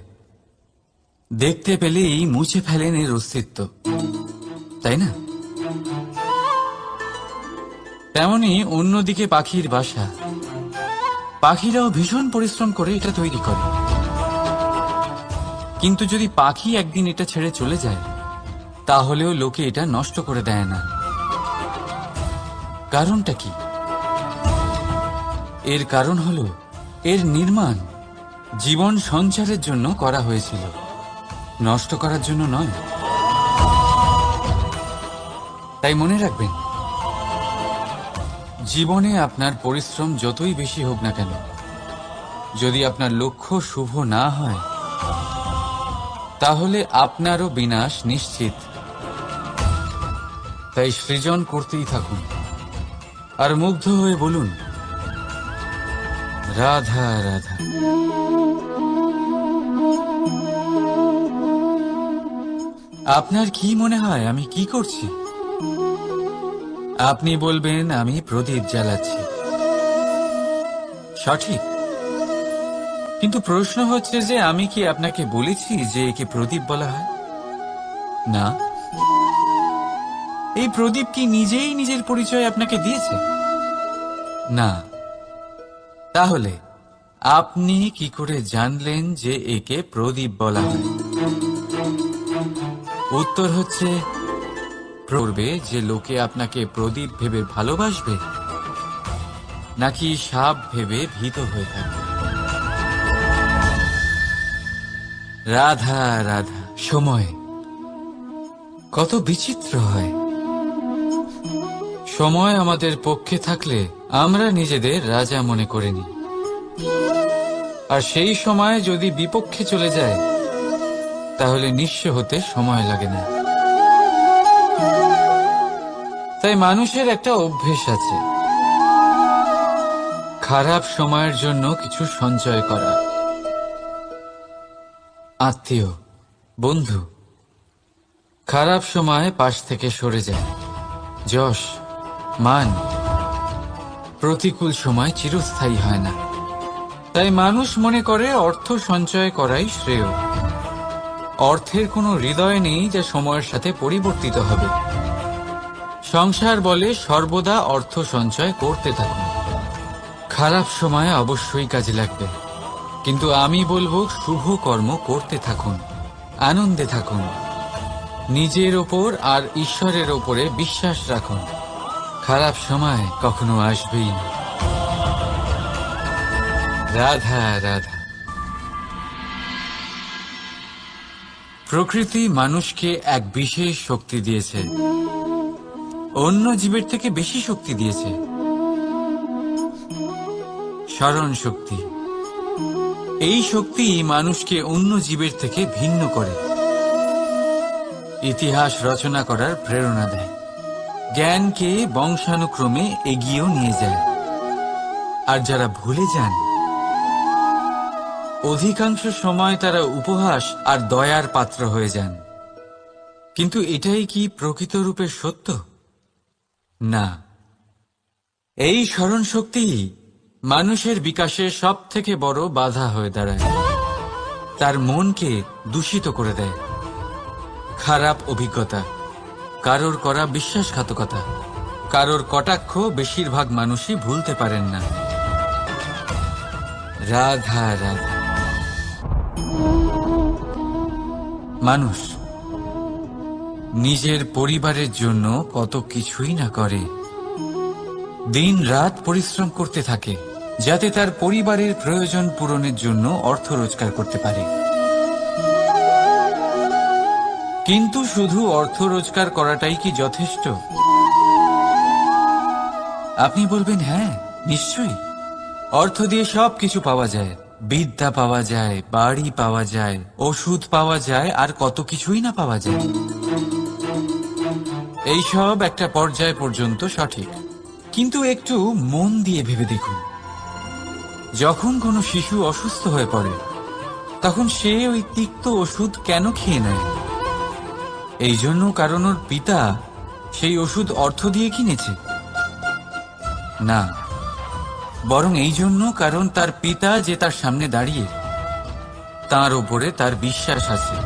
দেখতে পেলেই মুছে ফেলেন এর অস্তিত্ব, তাই না? তেমনি অন্যদিকে পাখির বাসা, পাখিরাও ভীষণ পরিশ্রম করে এটা তৈরি করে। কিন্তু যদি পাখি একদিন এটা ছেড়ে চলে যায়, তাহলেও লোকে এটা নষ্ট করে দেয় না। কারণটা কি? এর কারণ হলো এর নির্মাণ জীবন সঞ্চারের জন্য করা হয়েছিল, নষ্ট করার জন্য নয়। তাই মনে রাখবেন, জীবনে আপনার পরিশ্রম যতই বেশি হোক না কেন, যদি আপনার লক্ষ্য শুভ না হয়, তাহলে আপনারও বিনাশ নিশ্চিত। তাই সৃজন করতেই থাকুন আর মুগ্ধ হয়ে বলুন, রাধা রাধা। আপনার কি মনে হয় আমি কি করছি? আপনি বলবেন আমি প্রদীপ জ্বালাচ্ছি, সঠিক। কিন্তু প্রশ্ন হচ্ছে যে আমি কি আপনাকে বলেছি যে একে প্রদীপ বলা হয়? না। এই প্রদীপ কি নিজেই নিজের পরিচয় আপনাকে দিয়েছে? না। তাহলে আপনি কি করে জানলেন যে একে প্রদীপ বলা হয়? উত্তর হচ্ছে, করবে যে লোকে আপনাকে প্রদীপ ভেবে ভালোবাসবে নাকি সাপ ভেবে ভীত হয়ে থাকবে। রাধা রাধা। সময় কত বিচিত্র হয়। সময় আমাদের পক্ষে থাকলে আমরা নিজেদের রাজা মনে করে নিই, আর সেই সময় যদি বিপক্ষে চলে যায় তাহলে নিঃস্ব হতে সময় লাগে না। তাই মানুষের একটা অভ্যেস আছে, খারাপ সময়ের জন্য কিছু সঞ্চয় করা। আত্মীয়, বন্ধু খারাপ সময় পাশ থেকে সরে যায়। যশ, মান প্রতিকূল সময় চিরস্থায়ী হয় না। তাই মানুষ মনে করে অর্থ সঞ্চয় করাই শ্রেয়। অর্থের কোনো হৃদয় নেই যা সময়ের সাথে পরিবর্তিত হবে। সংসার বলে সর্বদা অর্থ সঞ্চয় করতে থাকুন। খারাপ সময় অবশ্যই কাজে লাগবে, কিন্তু আমি বলবো শুভ কর্ম করতে থাকুন, আনন্দে থাকুন, নিজের ওপর আর ঈশ্বরের ওপরে বিশ্বাস রাখুন। খারাপ সময় কখনো আসবেই না। রাধা রাধা। প্রকৃতি মানুষকে এক বিশেষ শক্তি দিয়েছে, অন্য জীবের থেকে বেশি শক্তি দিয়েছে। স্মরণ শক্তি। এই শক্তি মানুষকে অন্য জীবের থেকে ভিন্ন করে, ইতিহাস রচনা করার প্রেরণা দেয়, জ্ঞানকে বংশানুক্রমে এগিয়েও নিয়ে যায়। আর যারা ভুলে যান, অধিকাংশ সময় তারা উপহাস আর দয়ার পাত্র হয়ে যান। কিন্তু এটাই কি প্রকৃত রূপে সত্য? না। এই স্মরণ শক্তি মানুষের বিকাশের সব থেকে বড় বাধা হয়ে দাঁড়ায়, তার মনকে দূষিত করে দেয়। খারাপ অভিজ্ঞতা, কারোর করা বিশ্বাসঘাতকতা, কারোর কটাক্ষ বেশিরভাগ মানুষই ভুলতে পারেন না। রাধা রাধা। মানুষ নিজের পরিবারের জন্য কত কিছুই না করে, দিন রাত পরিশ্রম করতে থাকে যাতে তার পরিবারের প্রয়োজন পূরণের জন্য অর্থ রোজগার করতে পারে। কিন্তু শুধু অর্থ রোজগার করাটাই কি যথেষ্ট? আপনি বলবেন হ্যাঁ, নিশ্চয়ই। অর্থ দিয়ে সব কিছু পাওয়া যায়, বিদ্যা পাওয়া যায়, বাড়ি পাওয়া যায়, ওষুধ পাওয়া যায়, আর কত কিছুই না পাওয়া যায়। এইসব একটা পর্যায় পর্যন্ত সঠিক, কিন্তু একটু মন দিয়ে ভেবে দেখুন, যখন কোনো শিশু অসুস্থ হয়ে পড়ে তখন সে ওই তিক্ত ওষুধ কেন খেয়ে নেয়? এই জন্য কারণ ওর পিতা সেই ওষুধ অর্থ দিয়ে কিনেছে? না, বরং এই জন্য কারণ তার পিতা যে তার সামনে দাঁড়িয়ে, তার ওপরে তার বিশ্বাস আছে।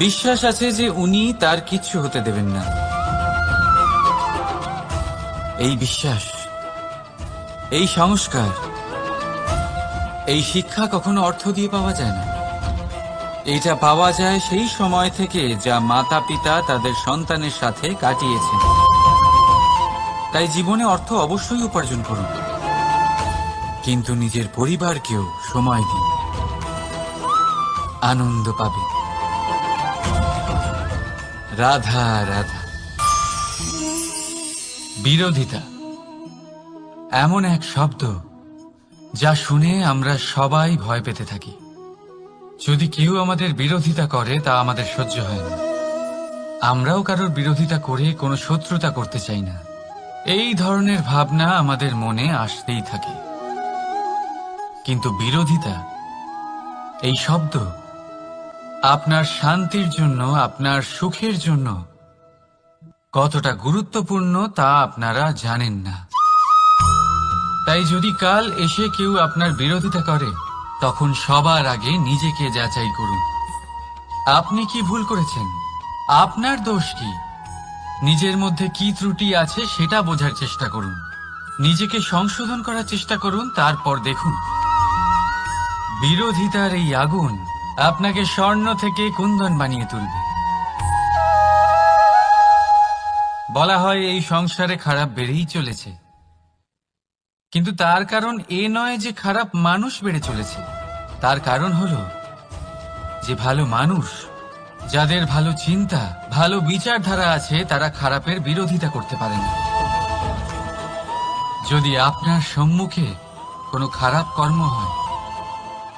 বিশ্বাস আছে যে উনি তার কিচ্ছু হতে দেবেন না। এই বিশ্বাস, এই সংস্কার, এই শিক্ষা কখনো অর্থ দিয়ে পাওয়া যায় না। এটা পাওয়া যায় সেই সময় থেকে যা মাতা পিতা তাদের সন্তানের সাথে কাটিয়েছেন। তাই জীবনে অর্থ অবশ্যই উপার্জন করুন, কিন্তু নিজের পরিবারকেও সময় দিন, আনন্দ পাবে। রাধা রাধা। বিরোধিতা এমন এক শব্দ যা শুনে আমরা সবাই ভয় পেতে থাকি। যদি কেউ আমাদের বিরোধিতা করে তা আমাদের সহ্য হয় না। আমরাও কারোর বিরোধিতা করে কোনো শত্রুতা করতে চাই না। এই ধরনের ভাবনা আমাদের মনে আসতেই থাকে। কিন্তু বিরোধিতা, এই শব্দ আপনার শান্তির জন্য, আপনার সুখের জন্য কতটা গুরুত্বপূর্ণ তা আপনারা জানেন না। তাই যদি কাল এসে কেউ আপনার বিরোধিতা করে, তখন সবার আগে নিজেকে যাচাই করুন। আপনি কি ভুল করেছেন? আপনার দোষ কি? নিজের মধ্যে কি ত্রুটি আছে সেটা বোঝার চেষ্টা করুন, নিজেকে সংশোধন করার চেষ্টা করুন। তারপর দেখুন, বিরোধিতার এই আগুন আপনাকে স্বর্ণ থেকে কুন্দন বানিয়ে তুলবে। বলা হয় এই সংসারে খারাপ বেড়েই চলেছে, কিন্তু তার কারণ এ নয় যে খারাপ মানুষ বেড়ে চলেছে। তার কারণ হলো যে ভালো মানুষ, যাদের ভালো চিন্তা, ভালো বিচারধারা আছে, তারা খারাপের বিরোধিতা করতে পারে না। যদি আপনার সম্মুখে কোনো খারাপ কর্ম হয়,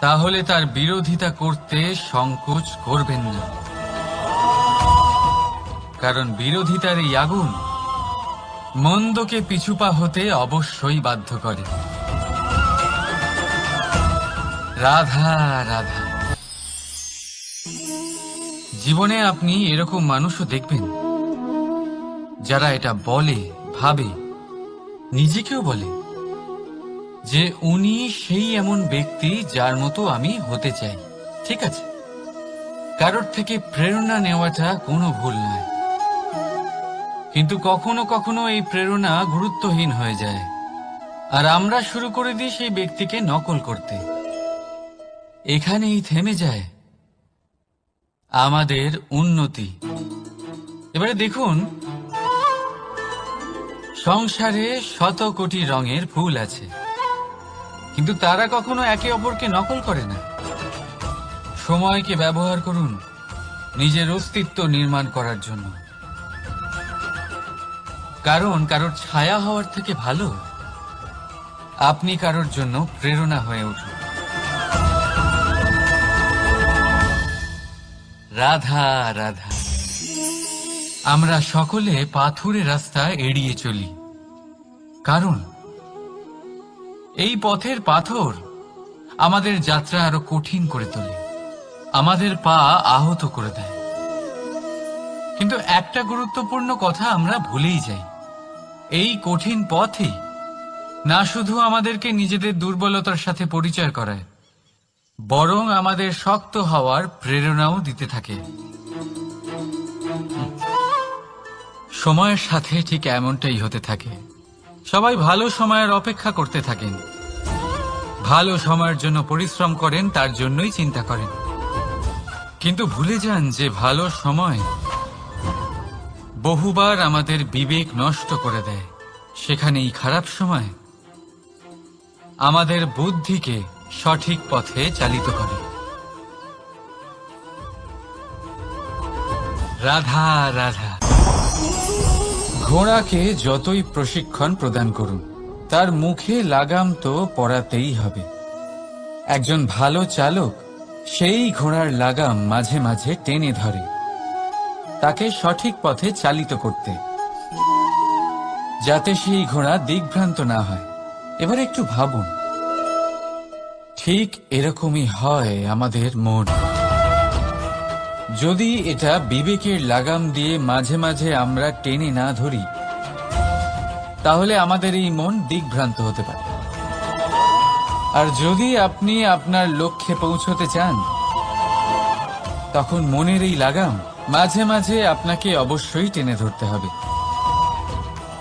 তাহলে তার বিরোধিতা করতে সংকোচ করবেন না, কারণ বিরোধিতার এই আগুন মন্দকে পিছুপা হতে অবশ্যই বাধ্য করে। রাধা রাধা। জীবনে আপনি এরকম মানুষও দেখবেন যারা এটা বলে, ভাবে, নিজেকেও বলে যে উনি সেই এমন ব্যক্তি যার মতো আমি হতে চাই। ঠিক আছে, কারোর থেকে প্রেরণা নেওয়াটা কোনো ভুল নয়, কিন্তু কখনো কখনো এই প্রেরণা গুরুত্বহীন হয়ে যায়, আর আমরা শুরু করে দিই সেই ব্যক্তিকে নকল করতে। এখানেই থেমে যায় আমাদের উন্নতি। এবারে দেখুন, সংসারে শত কোটি রঙের ফুল আছে, কিন্তু তারা কখনো একে অপরকে নকল করে না। সময়কে ব্যবহার করুন নিজের অস্তিত্ব নির্মাণ করার জন্য, কারণ কারোর ছায়া হওয়ার থেকে ভালো আপনি কারোর জন্য প্রেরণা হয়ে উঠুন। রাধা রাধা। আমরা সকলে পাথুরে রাস্তা এড়িয়ে চলি, কারণ এই পথের পাথর আমাদের যাত্রা আরো কঠিন করে তোলে, আমাদের পা আহত করে দেয়। কিন্তু একটা গুরুত্বপূর্ণ কথা আমরা ভুলেই যাই, এই কঠিন পথই না শুধু আমাদেরকে নিজেদের দুর্বলতার সাথে পরিচয় করায়, বরং আমাদের শক্ত হওয়ার প্রেরণাও দিতে থাকে। সময়ের সাথে ঠিক এমনটাই হতে থাকে। সবাই ভালো সময়ের অপেক্ষা করতে থাকেন, ভালো সময়ের জন্য পরিশ্রম করেন, তার জন্যই চিন্তা করেন, কিন্তু ভুলে যান যে ভালো সময় বহুবার আমাদের বিবেক নষ্ট করে দেয়। সেখানেই খারাপ সময় আমাদের বুদ্ধিকে সঠিক পথে চালিত করে। রাধা রাধা। ঘোড়াকে যতই প্রশিক্ষণ প্রদান করুন, তার মুখে লাগাম তো পরাতেই হবে। একজন ভালো চালক সেই ঘোড়ার লাগাম মাঝে মাঝে টেনে ধরে, তাকে সঠিক পথে চালিত করতে, যাতে সেই ঘোড়া দিগ্ভ্রান্ত না হয়। এবার একটু ভাবুন, ঠিক এরকমই হয় আমাদের মন। যদি এটা বিবেকের লাগাম দিয়ে মাঝে মাঝে আমরা টেনে না ধরি, তাহলে আমাদের এই মন দিগ্ভ্রান্ত হতে পারে। আর যদি আপনি আপনার লক্ষ্যে পৌঁছতে চান, তখন মনের এই লাগাম মাঝে মাঝে আপনাকে অবশ্যই টেনে ধরতে হবে,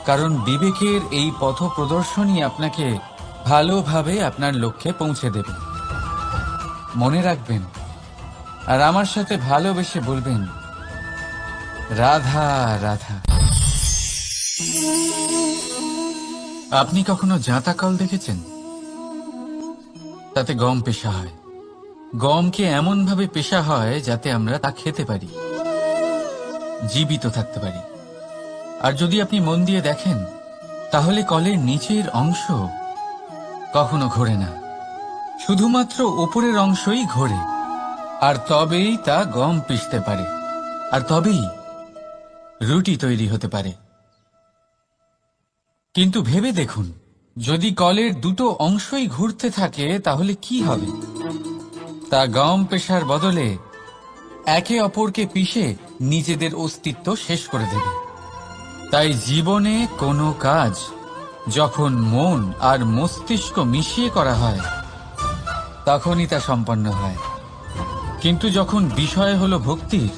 কারণ বিবেকের এই পথ প্রদর্শনই আপনাকে ভালোভাবে আপনার লক্ষ্যে পৌঁছে দেবে। মনে রাখবেন, আর আমার সাথে ভালোবেসে বলবেন, রাধা রাধা। আপনি কখনো জাঁতা কল দেখেছেন? তাতে গম পেশা হয়। গমকে এমন ভাবে পেশা হয় যাতে আমরা তা খেতে পারি, জীবিত থাকতে পারি। আর যদি আপনি মন দিয়ে দেখেন, তাহলে কলের নিচের অংশ কখনো ঘোরে না, শুধুমাত্র উপরের অংশই ঘোরে। আর তবেই তা গম পিষতে পারে, আর তবেই রুটি তৈরি হতে পারে। কিন্তু ভেবে দেখুন, যদি কলের দুটো অংশই ঘুরতে থাকে, তাহলে কি হবে? তা গম পেশার বদলে একে অপরকে পিষে নিজেদের অস্তিত্ব শেষ করে দেবে। তাই জীবনে কোনো কাজ যখন মন আর মস্তিষ্ক মিশিয়ে করা হয় তখনই তা সম্পন্ন হয়। কিন্তু যখন বিষয় হলো ভক্তির,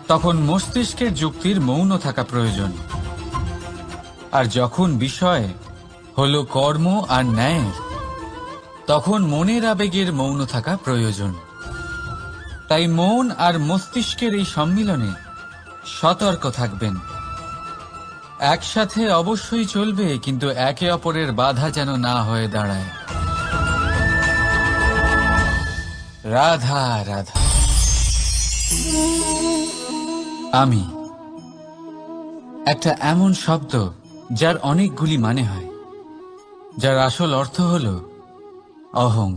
তখন মস্তিষ্কের যুক্তির মৌন থাকা প্রয়োজন। আর যখন বিষয় হলো কর্ম আর ন্যায়, তখন মনের আবেগের মৌন থাকা প্রয়োজন। তাই মন আর মস্তিষ্কের এই সম্মিলনে সতর্ক থাকবেন। একসাথে অবশ্যই চলবে, কিন্তু একে অপরের বাধা যেন না হয়ে দাঁড়ায়। রাধা রাধা। আমি একটা এমন শব্দ যার অনেকগুলি মানে হয়, যার আসল অর্থ হল অহং।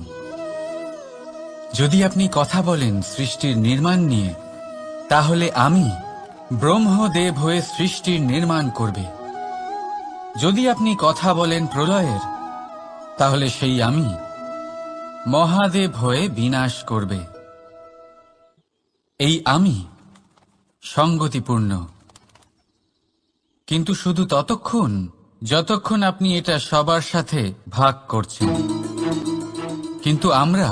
যদি আপনি কথা বলেন সৃষ্টির নির্মাণ নিয়ে, তাহলে আমি ব্রহ্মদেব হয়ে সৃষ্টির নির্মাণ করবে। যদি আপনি কথা বলেন প্রলয়ের, তাহলে সেই আমি মহাদেব হয়ে বিনাশ করবে। এই আমি সঙ্গতিপূর্ণ, কিন্তু শুধু ততক্ষণ যতক্ষণ আপনি এটা সবার সাথে ভাগ করছেন। কিন্তু আমরা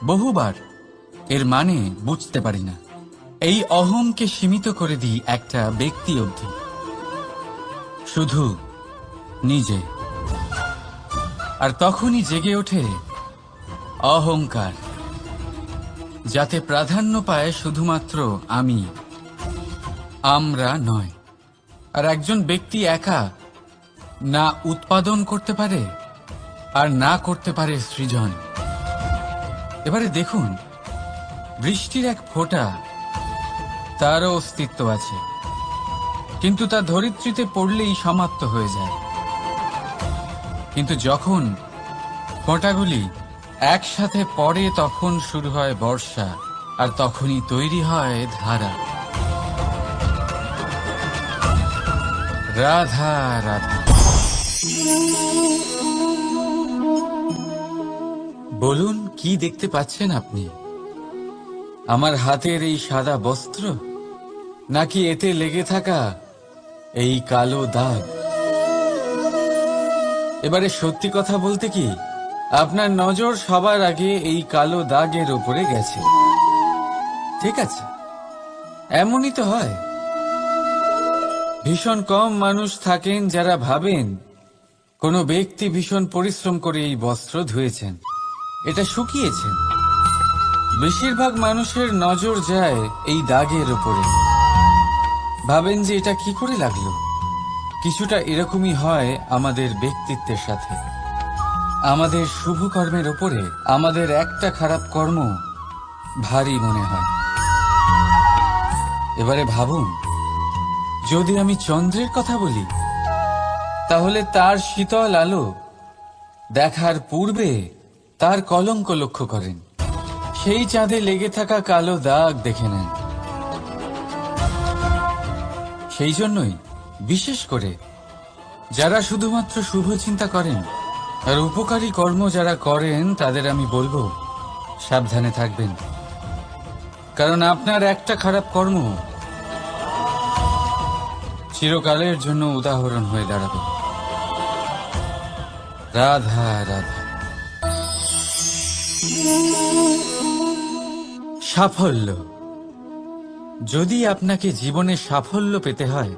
বহুবার এর মানে বুঝতে পারি না। এই অহংকে সীমিত করে দিই একটা ব্যক্তি অবধি, শুধু নিজে। আর তখনই জেগে ওঠে অহংকার, যাতে প্রাধান্য পায় শুধুমাত্র আমি, আমরা নয়। আর একজন ব্যক্তি একা না উৎপাদন করতে পারে আর না করতে পারে সৃজন। এবারে দেখুন, বৃষ্টির এক ফোঁটা, তারও অস্তিত্ব আছে, কিন্তু তা ধরিত্রীতে পড়লেই সমাপ্ত হয়ে যায়। কিন্তু যখন ফোঁটাগুলি একসাথে পড়ে, তখন শুরু হয় বর্ষা, আর তখনই তৈরি হয় ধারা। রাধা রাধা। বলুন, কি দেখতে পাচ্ছেন আপনি? আমার হাতের এই সাদা বস্ত্র, নাকি এতে লেগে থাকা এই কালো দাগ? এবারে সত্যি কথা বলতে কি, আপনার নজর সবার আগে এই কালো দাগের উপরে গেছে। ঠিক আছে, এমনই তো হয়। ভীষণ কম মানুষ থাকেন যারা ভাবেন কোনো ব্যক্তি ভীষণ পরিশ্রম করে এই বস্ত্র ধুয়েছেন, এটা শুকিয়েছেন। বেশিরভাগ মানুষের নজর যায় এই দাগের উপরে, ভাবেন যে এটা কি করে লাগলো। কিছুটা এরকমই হয় আমাদের ব্যক্তিত্বের সাথে। আমাদের শুভ কর্মের ওপরে আমাদের একটা খারাপ কর্ম ভারী মনে হয়। এবারে ভাবুন, যদি আমি চন্দ্রের কথা বলি, তাহলে তার শীতল আলো দেখার পূর্বে তার কলঙ্ক লক্ষ্য করেন, সেই চাঁদে লেগে থাকা কালো দাগ দেখে নেন। সেই জন্যই বিশেষ করে যারা শুধুমাত্র শুভ চিন্তা করেন আর উপকারী কর্ম যারা করেন, তাদের আমি বলবো সাবধানে থাকবেন। কারণ আপনার একটা খারাপ কর্ম চিরকালের জন্য উদাহরণ হয়ে দাঁড়াবে। রাধা রাধা। সাফল্য। যদি আপনাকে জীবনে সাফল্য পেতে হয়,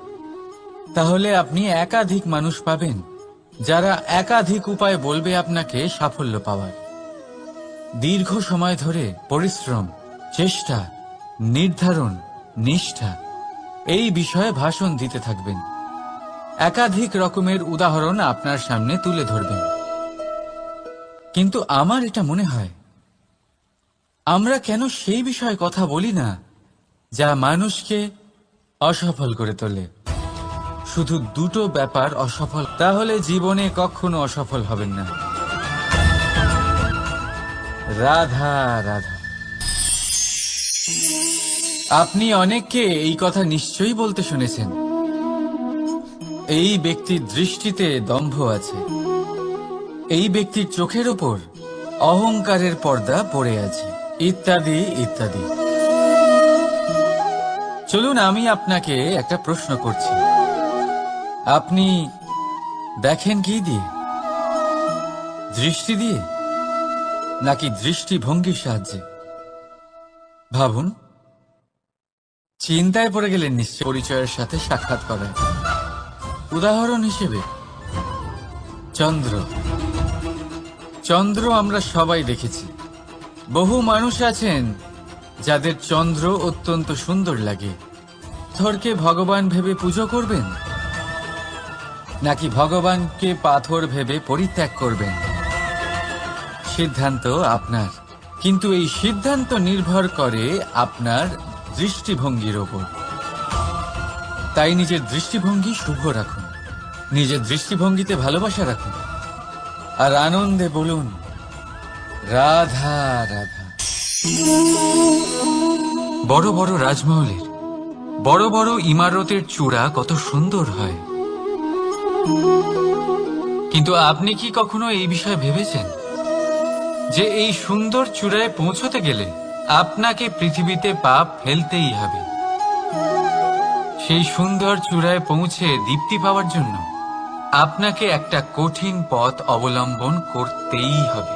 তাহলে আপনি একাধিক মানুষ পাবেন যারা একাধিক উপায় বলবে আপনাকে সাফল্য পাওয়ার। দীর্ঘ সময় ধরে পরিশ্রম, চেষ্টা, নির্ধারণ, নিষ্ঠা এই বিষয়ে ভাষণ দিতে থাকবেন। একাধিক রকমের উদাহরণ আপনার সামনে তুলে ধরবেন। কিন্তু আমার এটা মনে হয়, আমরা কেন সেই বিষয়ে কথা বলি না যা মানুষকে অসফল করে তোলে? শুধু দুটো ব্যাপার অসফল, তাহলে জীবনে কখনো অসফল হবেন না। রাধা রাধা। আপনি অনেককে এই কথা নিশ্চয়ই বলতে শুনেছেন, এই ব্যক্তির দৃষ্টিতে দম্ভ আছে, এই ব্যক্তির চোখের ওপর অহংকারের পর্দা পড়ে আছে, ইত্যাদি ইত্যাদি। চলুন আমি আপনাকে একটা প্রশ্ন করছি, আপনি দেখেন কি দিয়ে? দৃষ্টি দিয়ে নাকি দৃষ্টিভঙ্গির সাহায্যে? ভাবুন। চিন্তায় পড়ে গেলেন নিশ্চয় পরিচয়ের সাথে সাক্ষাৎ করায়। উদাহরণ হিসেবে চন্দ্র। চন্দ্র আমরা সবাই দেখেছি। বহু মানুষ আছেন যাদের চন্দ্র অত্যন্ত সুন্দর লাগে। পাথরকে ভগবান ভেবে পুজো করবেন নাকি ভগবানকে পাথর ভেবে পরিত্যাগ করবেন? সিদ্ধান্ত আপনার, কিন্তু এই সিদ্ধান্ত নির্ভর করে আপনার দৃষ্টিভঙ্গির ওপর। তাই নিজের দৃষ্টিভঙ্গি শুভ রাখুন, নিজের দৃষ্টিভঙ্গিতে ভালোবাসা রাখুন, আর আনন্দে বলুন রাধা রাধা। বড় বড় রাজমহলের বড় বড় ইমারতের চূড়া কত সুন্দর হয়, কিন্তু আপনি কি কখনো এই বিষয়ে ভেবেছেন যে এই সুন্দর চূড়ায় পৌঁছতে গেলে আপনাকে পৃথিবীতে পা ফেলতেই হবে? সেই সুন্দর চূড়ায় পৌঁছে দীপ্তি পাওয়ার জন্য আপনাকে একটা কঠিন পথ অবলম্বন করতেই হবে।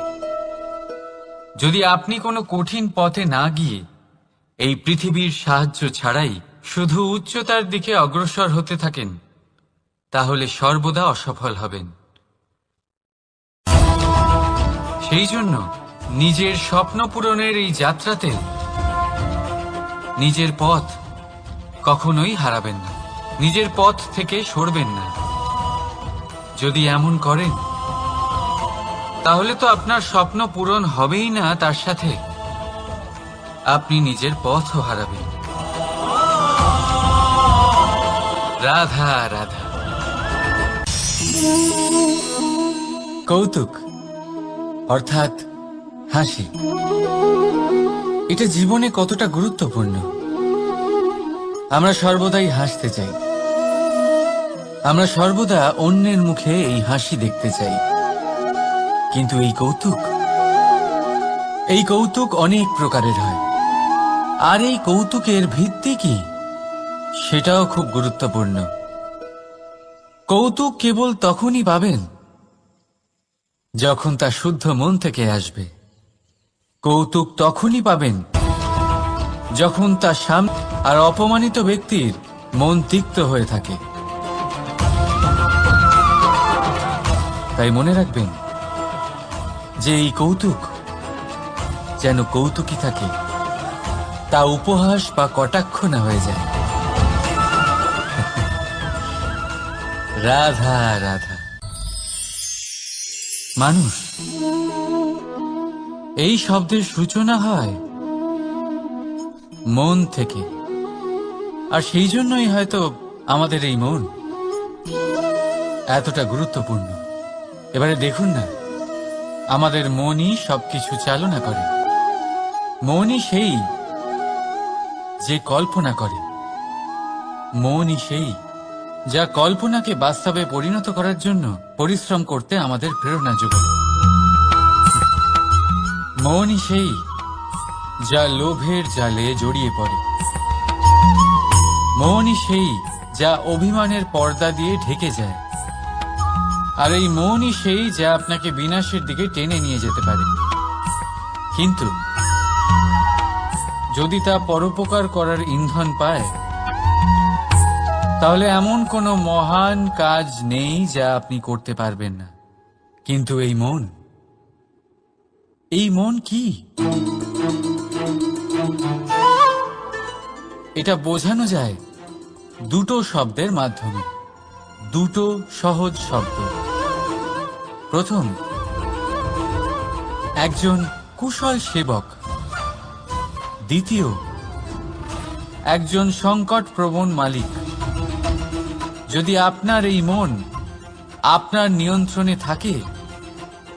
যদি আপনি কোনো কঠিন পথে না গিয়ে এই পৃথিবীর সাহায্য ছাড়াই শুধু উচ্চতার দিকে অগ্রসর হতে থাকেন, তাহলে সর্বদা অসফল হবেন। সেই জন্য নিজের স্বপ্ন পূরণের এই যাত্রাতে নিজের পথ কখনোই হারাবেন না, নিজের পথ থেকে সরবেন না। যদি এমন করেন তাহলে তো আপনার স্বপ্ন পূরণ হবেই না, তার সাথে আপনি নিজের পথও হারাবেন। রাধা রাধা। কৌতুক অর্থাৎ হাসি, এটা জীবনে কতটা গুরুত্বপূর্ণ। আমরা সর্বদাই হাসতে চাই, আমরা সর্বদা অন্যের মুখে এই হাসি দেখতে চাই। কিন্তু এই কৌতুক অনেক প্রকারের হয়, আর এই কৌতুকের ভিত্তি কি সেটাও খুব গুরুত্বপূর্ণ। কৌতুক কেবল তখনই পাবেন যখন তা শুদ্ধ মন থেকে আসবে। কৌতুক তখনই পাবেন যখন তা সামনে আর অপমানিত ব্যক্তির মন তিক্ত হয়ে থাকে। তাই মনে রাখবেন যে এই কৌতুক যেন কৌতুকই থাকে, তা উপহাস বা কটাক্ষ না হয়ে যায়। রাধা রাধা। মানুষ, এই শব্দের সূচনা হয় মন থেকে, আর সেই জন্যই হয়তো আমাদের এই মন এতটা গুরুত্বপূর্ণ। এবারে দেখুন না, আমাদের মনই সবকিছু চালনা করে। মনই সেই যে কল্পনা করে, মনই সেই যা কল্পনাকে বাস্তবে পরিণত করার জন্য পরিশ্রম করতে আমাদের প্রেরণা যোগায়। মনই সেই যা লোভের জালে জড়িয়ে পড়ে। মনই সেই যা অভিমানের পর্দা দিয়ে ঢেকে যায়। আর এই মনই সেই যা আপনাকে বিনাশের দিকে টেনে নিয়ে যেতে পারে। কিন্তু যদি তা পরোপকার করার ইন্ধন পায়, তাহলে এমন কোনো মহান কাজ নেই যা আপনি করতে পারবেন না। কিন্তু এই মন কি? এটা বোঝানো যায় দুটো শব্দের মাধ্যমে, দুটো সহজ শব্দ। প্রথম, একজন কুশল সেবক। দ্বিতীয়, একজন সংকটপ্রবণ মালিক। যদি আপনার এই মন আপনার নিয়ন্ত্রণে থাকে,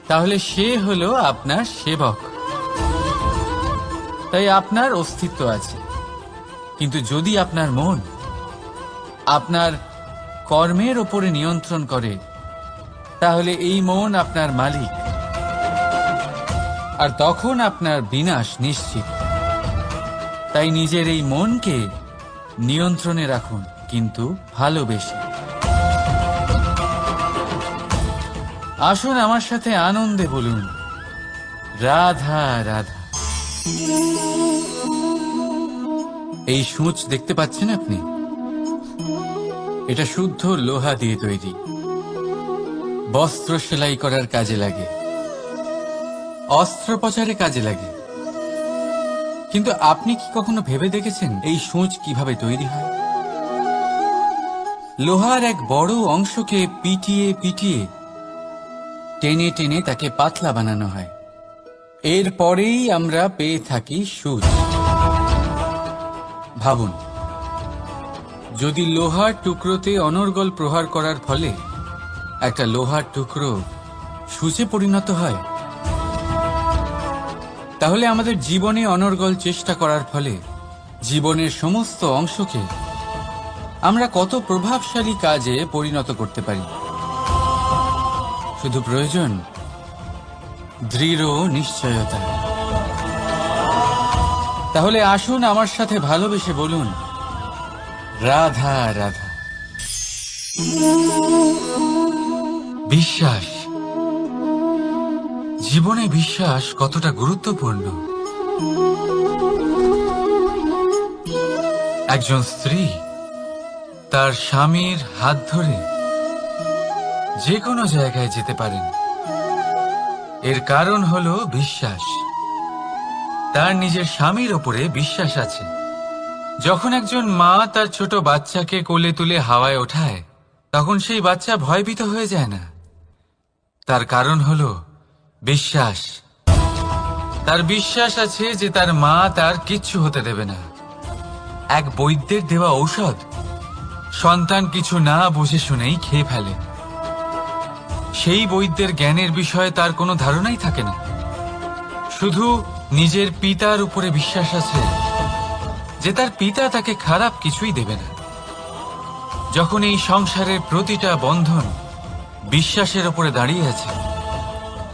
তাহলে সে হলো আপনার সেবক। তাই আপনার অস্তিত্ব আছে। কিন্তু যদি আপনার মন আপনার কর্মের ওপরে নিয়ন্ত্রণ করে, তাহলে এই মন আপনার মালিক, আর তখন আপনার বিনাশ নিশ্চিত। তাই নিজের এই মনকে নিয়ন্ত্রণে রাখুন, কিন্তু ভালোবেসে। আসুন আমার সাথে আনন্দে বলুন, রাধা রাধা। এই সূঁচ দেখতে পাচ্ছেন আপনি? এটা শুদ্ধ লোহা দিয়ে তৈরি। বস্ত্র সেলাই করার কাজে লাগে, অস্ত্রোপচারে কাজে লাগে। কিন্তু আপনি কি কখনো ভেবে দেখেছেন এই সূঁচ কিভাবে তৈরি হয়? লোহার এক বড় অংশকে পিটিয়ে পিটিয়ে টেনে টেনে তাকে পাতলা বানানো হয়। এরপরেই আমরা পেয়ে থাকি সূঁচ। ভাবুন, যদি লোহার টুকরোতে অনর্গল প্রহার করার ফলে একটা লোহার টুকরো সূঁচে পরিণত হয়, তাহলে আমাদের জীবনে অনর্গল চেষ্টা করার ফলে জীবনের সমস্ত অংশকে আমরা কত প্রভাবশালী কাজে পরিণত করতে পারি। শুধু প্রয়োজন দৃঢ় নিশ্চয়তা। তাহলে আসুন আমার সাথে ভালোবেসে বলুন, রাধা রাধা। বিশ্বাস, জীবনে বিশ্বাস কতটা গুরুত্বপূর্ণ। একজন স্ত্রী তার স্বামীর হাত ধরে যে কোনো জায়গায় যেতে পারেন, এর কারণ হলো বিশ্বাস। তার নিজের স্বামীর ওপরে বিশ্বাস আছে। যখন একজন মা তার ছোট বাচ্চাকে কোলে তুলে হাওয়ায় ওঠায়, তখন সেই বাচ্চা ভয়ভীত হয়ে যায় না। তার কারণ হলো বিশ্বাস। তার বিশ্বাস আছে যে তার মা তার কিচ্ছু হতে দেবে না। এক বৈদ্যের দেওয়া ঔষধ সন্তান কিছু না বুঝে শুনেই খেয়ে ফেলে। সেই বৈদ্যের জ্ঞানের বিষয়ে তার কোনো ধারণাই থাকে না। শুধু নিজের পিতার উপরে বিশ্বাস আছে যে তার পিতা তাকে খারাপ কিছুই দেবে না। যখন এই সংসারের প্রতিটা বন্ধন বিশ্বাসের উপরে দাঁড়িয়ে আছে,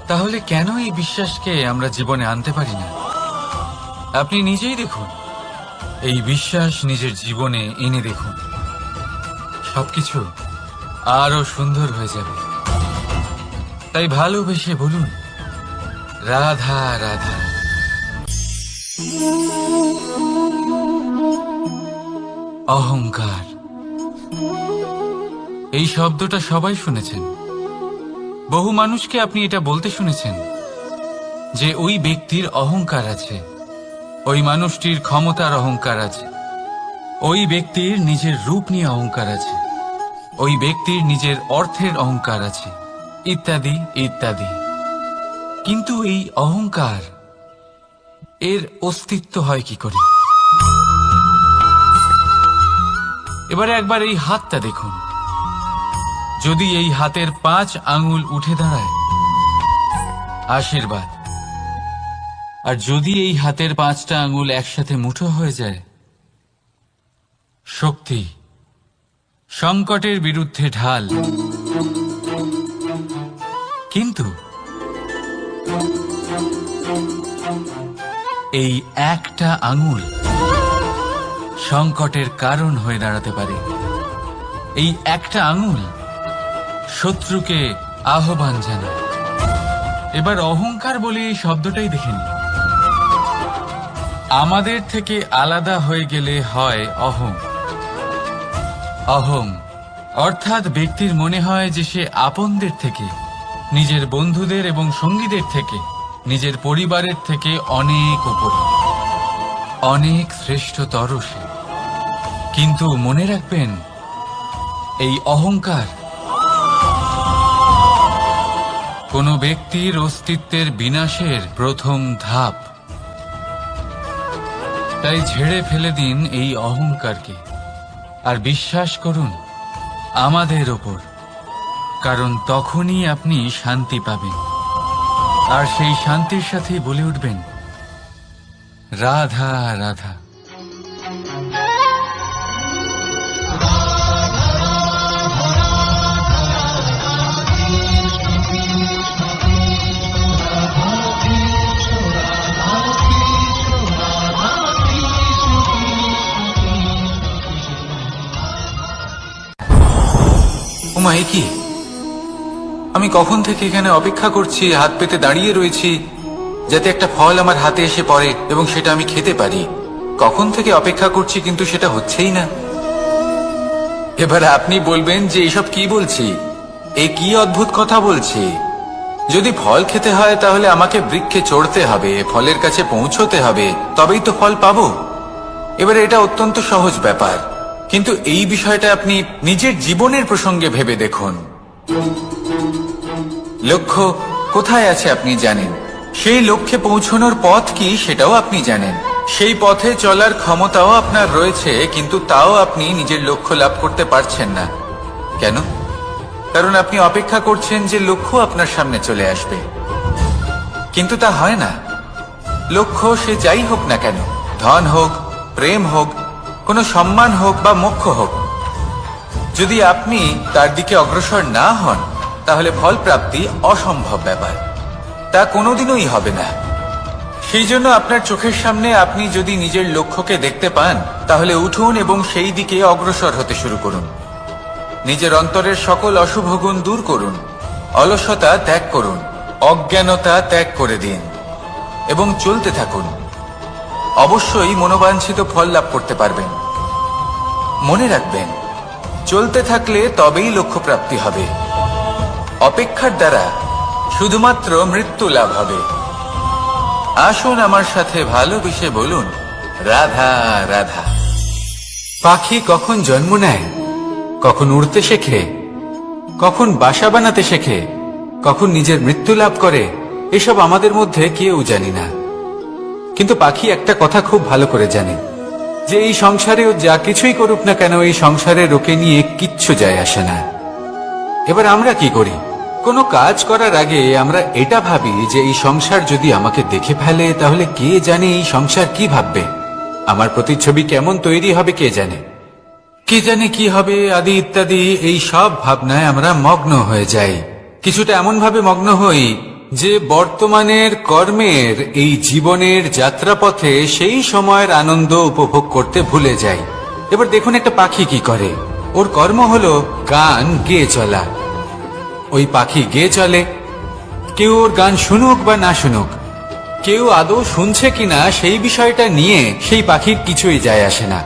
তাহলে কেন এই বিশ্বাসকে আমরা জীবনে আনতে পারি না? আপনি নিজেই দেখুন, এই বিশ্বাস নিজের জীবনে এনে দেখুন, সবকিছু আরো সুন্দর হয়ে যাবে। তাই ভালোবেসে বলুন, রাধা রাধা। অহংকার, এই শব্দটা সবাই শুনেছেন। বহু মানুষকে আপনি এটা বলতে শুনেছেন যে ওই ব্যক্তির অহংকার আছে, ওই মানুষটির ক্ষমতার অহংকার আছে, ওই ব্যক্তির নিজের রূপ নিয়ে অহংকার আছে, ওই ব্যক্তির নিজের অর্থের অহংকার আছে, ইত্যাদি ইত্যাদি। কিন্তু এই অহংকার, এর অস্তিত্ব হয় কি করে? এবারে একবার এই হাতটা দেখুন। যদি এই হাতের 5 আঙুল উঠে দাঁড়ায়, আশীর্বাদ। আর যদি এই হাতের 5টা আঙুল একসাথে মুঠো হয়ে যায়, শক্তি, সংকটের বিরুদ্ধে ঢাল। কিন্তু এই একটা আঙুল সংকটের কারণ হয়ে দাঁড়াতে পারে। এই একটা আঙুল শত্রুকে আহ্বান জানায়। এবার অহংকার বলে এই শব্দটাই দেখে নিন। আমাদের থেকে আলাদা হয়ে গেলে হয় অহং। অহং অর্থাৎ ব্যক্তির মনে হয় যে সে আপনদের থেকে, নিজের বন্ধুদের এবং সঙ্গীদের থেকে, নিজের পরিবারের থেকে অনেক উপরে, অনেক শ্রেষ্ঠতর সে। কিন্তু মনে রাখবেন, এই অহংকার কোনো ব্যক্তির অস্তিত্বের বিনাশের প্রথম ধাপ। তাই ঝেড়ে ফেলে দিন এই অহংকারকে, আর বিশ্বাস করুন আমাদের ওপর, কারণ তখনই আপনি শান্তি পাবেন। আর সেই শান্তির সাথে বলে উঠবেন, রাধা রাধা। এ কি? আমি কখন থেকে এখানে অপেক্ষা করছি, হাত পেতে দাঁড়িয়ে রয়েছি যাতে একটা ফল আমার হাতে এসে পড়ে এবং সেটা আমি খেতে পারি। কখন থেকে অপেক্ষা করছি, কিন্তু সেটা হচ্ছেই না। এবার আপনি বলবেন যে এসব কি বলছি, এ কি অদ্ভুত কথা বলছি। যদি ফল খেতে হয় তাহলে আমাকে বৃক্ষে চড়তে হবে, ফলের কাছে পৌঁছতে হবে, তবেই তো ফল পাবো। এবারে এটা অত্যন্ত সহজ ব্যাপার, কিন্তু এই বিষয়টা আপনি নিজের জীবনের প্রসঙ্গে ভেবে দেখুন। লক্ষ্য কোথায় আছে আপনি জানেন, সেই লক্ষ্যে পৌঁছানোর পথ কি সেটাও আপনি জানেন, সেই পথে চলার ক্ষমতাও আপনার রয়েছে, কিন্তু তাও আপনি নিজের লক্ষ্য লাভ করতে পারছেন না। কেন? কারণ আপনি অপেক্ষা করছেন যে লক্ষ্য আপনার সামনে চলে আসবে, কিন্তু তা হয় না। লক্ষ্য সে যাই হোক না কেন, ধন হোক, প্রেম হোক, কোনো সম্মান হোক বা মোক্ষ হোক, যদি আপনি তার দিকে অগ্রসর না হন তাহলে ফল প্রাপ্তি অসম্ভব ব্যাপার, তা কোনোদিনই হবে না। সেই জন্য আপনার চোখের সামনে আপনি যদি নিজের লক্ষ্যকে দেখতে পান তাহলে উঠুন এবং সেই দিকে অগ্রসর হতে শুরু করুন। নিজের অন্তরের সকল অশুভ গুণ দূর করুন, অলসতা ত্যাগ করুন, অজ্ঞানতা ত্যাগ করে দিন এবং চলতে থাকুন। অবশ্যই মনোবাঞ্ছিত ফল লাভ করতে পারবেন। মনে রাখবেন, চলতে থাকলে তবেই লক্ষ্য প্রাপ্তি হবে। অপেক্ষার দ্বারা শুধুমাত্র মৃত্যু লাভ হবে। আসুন আমার সাথে ভালোবেসে বলুন, রাধা রাধা। পাখি কখন জন্ম নেয়, কখন উড়তে শেখে, কখন বাসা বানাতে শেখে, কখন নিজের মৃত্যু লাভ করে, এসব আমাদের মধ্যে কেউ জানি না। কিন্তু পাখি একটা কথা খুব ভালো করে জানে, যে এই সংসারে ও যা কিছুই করুক না কেন, এই সংসারে ওকে নিয়ে কিচ্ছু যায় আসে না। এবার আমরা কি করি? কোনো কাজ করার আগে আমরা এটা ভাবি যে এই সংসার যদি আমাকে দেখে ফেলে তাহলে কে জানে এই সংসার কি ভাববে, আমার প্রতিচ্ছবি কেমন তৈরি হবে কে জানে, কে জানে কি হবে আদি ইত্যাদি। এই সব ভাবনায় আমরা মগ্ন হয়ে যাই। কিছুটা এমন ভাবে মগ্ন হই যে বর্তমানের কর্মের এই জীবনের যাত্রাপথে সেই সময়ের আনন্দ উপভোগ করতে ভুলে যাই। এবার দেখুন একটা পাখি কি করে, ওর কর্ম হলো গান গেয়ে চলা। ওই পাখি গেয়ে চলে, কেউ ওর গান শুনুক বা না শুনুক, কেউ আদৌ শুনছে কিনা সেই বিষয়টা নিয়ে সেই পাখির কিছুই যায় আসে না।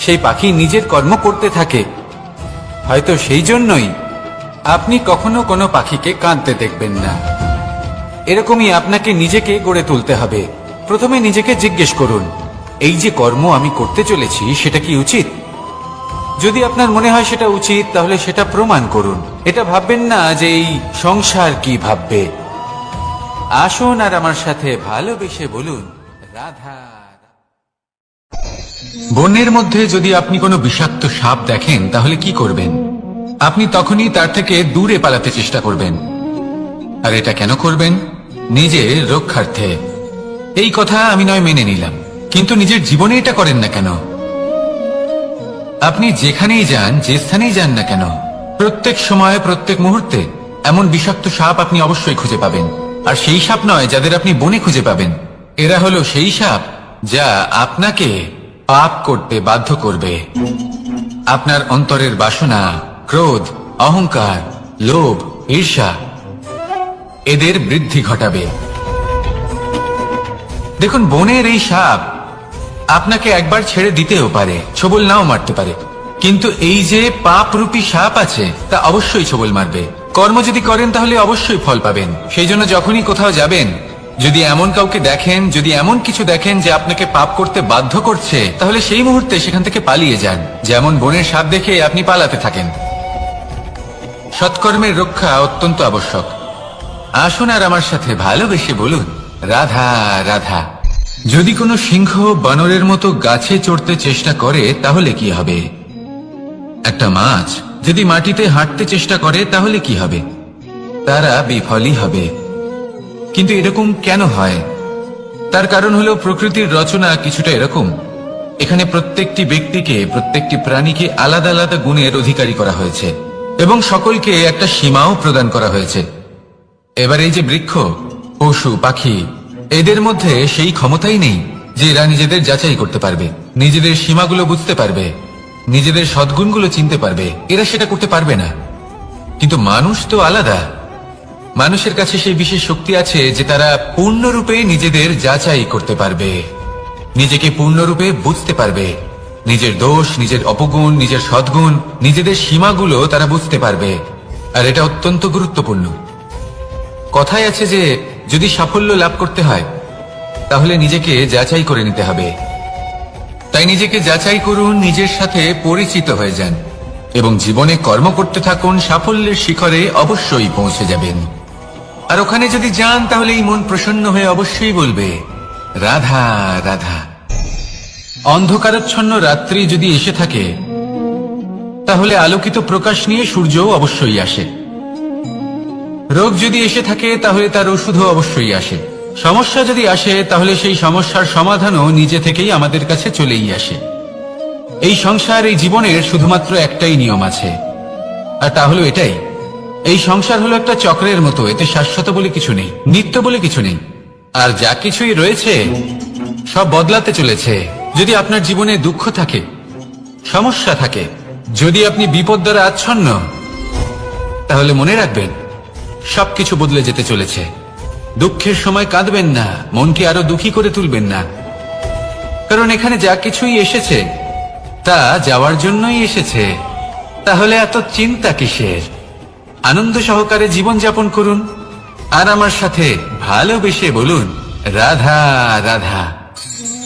সেই পাখি নিজের কর্ম করতে থাকে। হয়তো সেই জন্যই আপনি কখনো কোনো পাখিকে কাঁদতে দেখবেন না। এরকমই আপনাকে নিজেকে গড়ে তুলতে হবে। প্রথমে নিজেকে জিজ্ঞেস করুন, এই যে কর্ম আমি করতে চলেছি সেটা কি উচিত? যদি আপনার মনে হয় সেটা উচিত তাহলে সেটা প্রমাণ করুন। এটা ভাববেন না যে এই সংসার কি ভাববে। আসুন আর আমার সাথে ভালোবেসে বলুন, রাধা। বনের মধ্যে যদি আপনি কোনো বিষাক্ত সাপ দেখেন তাহলে কি করবেন? আপনি তখনই তার থেকে দূরে পালাতে চেষ্টা করবেন। আর এটা কেন করবেন? নিজের রক্ষার্থে। এই কথা আমি নয় মেনে নিলাম, কিন্তু নিজের জীবনে এটা করেন না কেন? আপনি যেখানেই যান, যে স্থানেই যান না কেন, প্রত্যেক সময় প্রত্যেক মুহূর্তে এমন বিষাক্ত সাপ আপনি অবশ্যই খুঁজে পাবেন। আর সেই সাপ নয় যাদের আপনি বনে খুঁজে পাবেন, এরা হলো সেই সাপ যা আপনাকে পাপ করতে বাধ্য করবে। আপনার অন্তরের বাসনা, ক্রোধ, অহংকার, লোভ, ঈর্ষা এদের বৃদ্ধি ঘটাবে। দেখুন, বনের এই সাপ আপনাকে একবার ছেড়ে দিতেও পারে, ছোবল নাও মারতে পারে, কিন্তু এই যে পাপরূপী সাপ আছে তা অবশ্যই ছোবল মারবে। কর্ম যদি করেন তাহলে অবশ্যই ফল পাবেন। সেই জন্য যখনই কোথাও যাবেন, যদি এমন কাউকে দেখেন, যদি এমন কিছু দেখেন যে আপনাকে পাপ করতে বাধ্য করছে, তাহলে সেই মুহূর্তে সেখান থেকে পালিয়ে যান। যেমন বনের সাপ দেখে আপনি পালাতে থাকেন। সৎকর্মের রক্ষা অত্যন্ত আবশ্যক। আসুন আর আমার সাথে ভালোবেসে বলুন, রাধা রাধা। যদি কোনো সিংহ বানরের মতো গাছে চড়তে চেষ্টা করে তাহলে কি হবে? একটা মাছ যদি মাটিতে হাঁটতে চেষ্টা করে তাহলে কি হবে? তারা বিফলই হবে। কিন্তু এরকম কেন হয়? তার কারণ হলো প্রকৃতির রচনা কিছুটা এরকম। এখানে প্রত্যেকটি ব্যক্তিকে, প্রত্যেকটি প্রাণীকে আলাদা আলাদা গুণের অধিকারী করা হয়েছে এবং সকলকে একটা সীমাও প্রদান করা হয়েছে। এবার এই যে বৃক্ষ, পশু, পাখি, এদের মধ্যে সেই ক্ষমতাই নেই যে এরা নিজেদের যাচাই করতে পারবে, নিজেদের সীমাগুলো বুঝতে পারবে, নিজেদের সদ্গুণগুলো চিনতে পারবে। এরা সেটা করতে পারবে না। কিন্তু মানুষ তো আলাদা। মানুষের কাছে সেই বিশেষ শক্তি আছে যে তারা পূর্ণরূপে নিজেদের যাচাই করতে পারবে, নিজেকে পূর্ণরূপে বুঝতে পারবে, নিজের দোষ, নিজের অপগুণ, নিজের সদ্গুণ, নিজেদের সীমাগুলো তারা বুঝতে পারবে। আর এটা অত্যন্ত গুরুত্বপূর্ণ। কথায় আছে যে যদি সাফল্য লাভ করতে হয় তাহলে নিজেকে যাচাই করে নিতে হবে। তাই নিজেকে যাচাই করুন, নিজের সাথে পরিচিত হয়ে যান এবং জীবনে কর্ম করতে থাকুন। সাফল্যের শিখরে অবশ্যই পৌঁছে যাবেন। আর ওখানে যদি যান তাহলে এই মন প্রসন্ন হয়ে অবশ্যই বলবে, রাধা রাধা। অন্ধকারাচ্ছন্ন রাত্রি যদি এসে থাকে তাহলে আলোকিত প্রকাশ নিয়ে সূর্যও অবশ্যই আসে। রোগ যদি এসে থাকে তাহলে তার ওষুধও অবশ্যই আসে। সমস্যা যদি আসে তাহলে সেই সমস্যার সমাধানও নিজে থেকেই আমাদের কাছে চলেই আসে। এই সংসার, এই জীবনের শুধুমাত্র একটাই নিয়ম আছে, আর তা হলো এটাই, এই সংসার হলো একটা চক্রের মতো। এতে শাশ্বত বলে কিছু নেই, নিত্য বলে কিছু নেই। আর যা কিছুই রয়েছে সব বদলাতে চলেছে। যদি আপনার জীবনে দুঃখ থাকে, সমস্যা থাকে, যদি আপনি বিপদ দ্বারা আচ্ছন্ন, তাহলে মনে রাখবেন সবকিছু বদলে যেতে চলেছে। দুঃখের সময় কাঁদবেন না, মনকে আরো দুঃখী করে তুলবেন না, কারণ এখানে যা কিছুই এসেছে তা যাওয়ার জন্যই এসেছে। তাহলে এত চিন্তা কিসের? আনন্দ সহকারে জীবন যাপন করুন আর আমার সাথে ভালোবেসে বলুন, রাধা রাধা।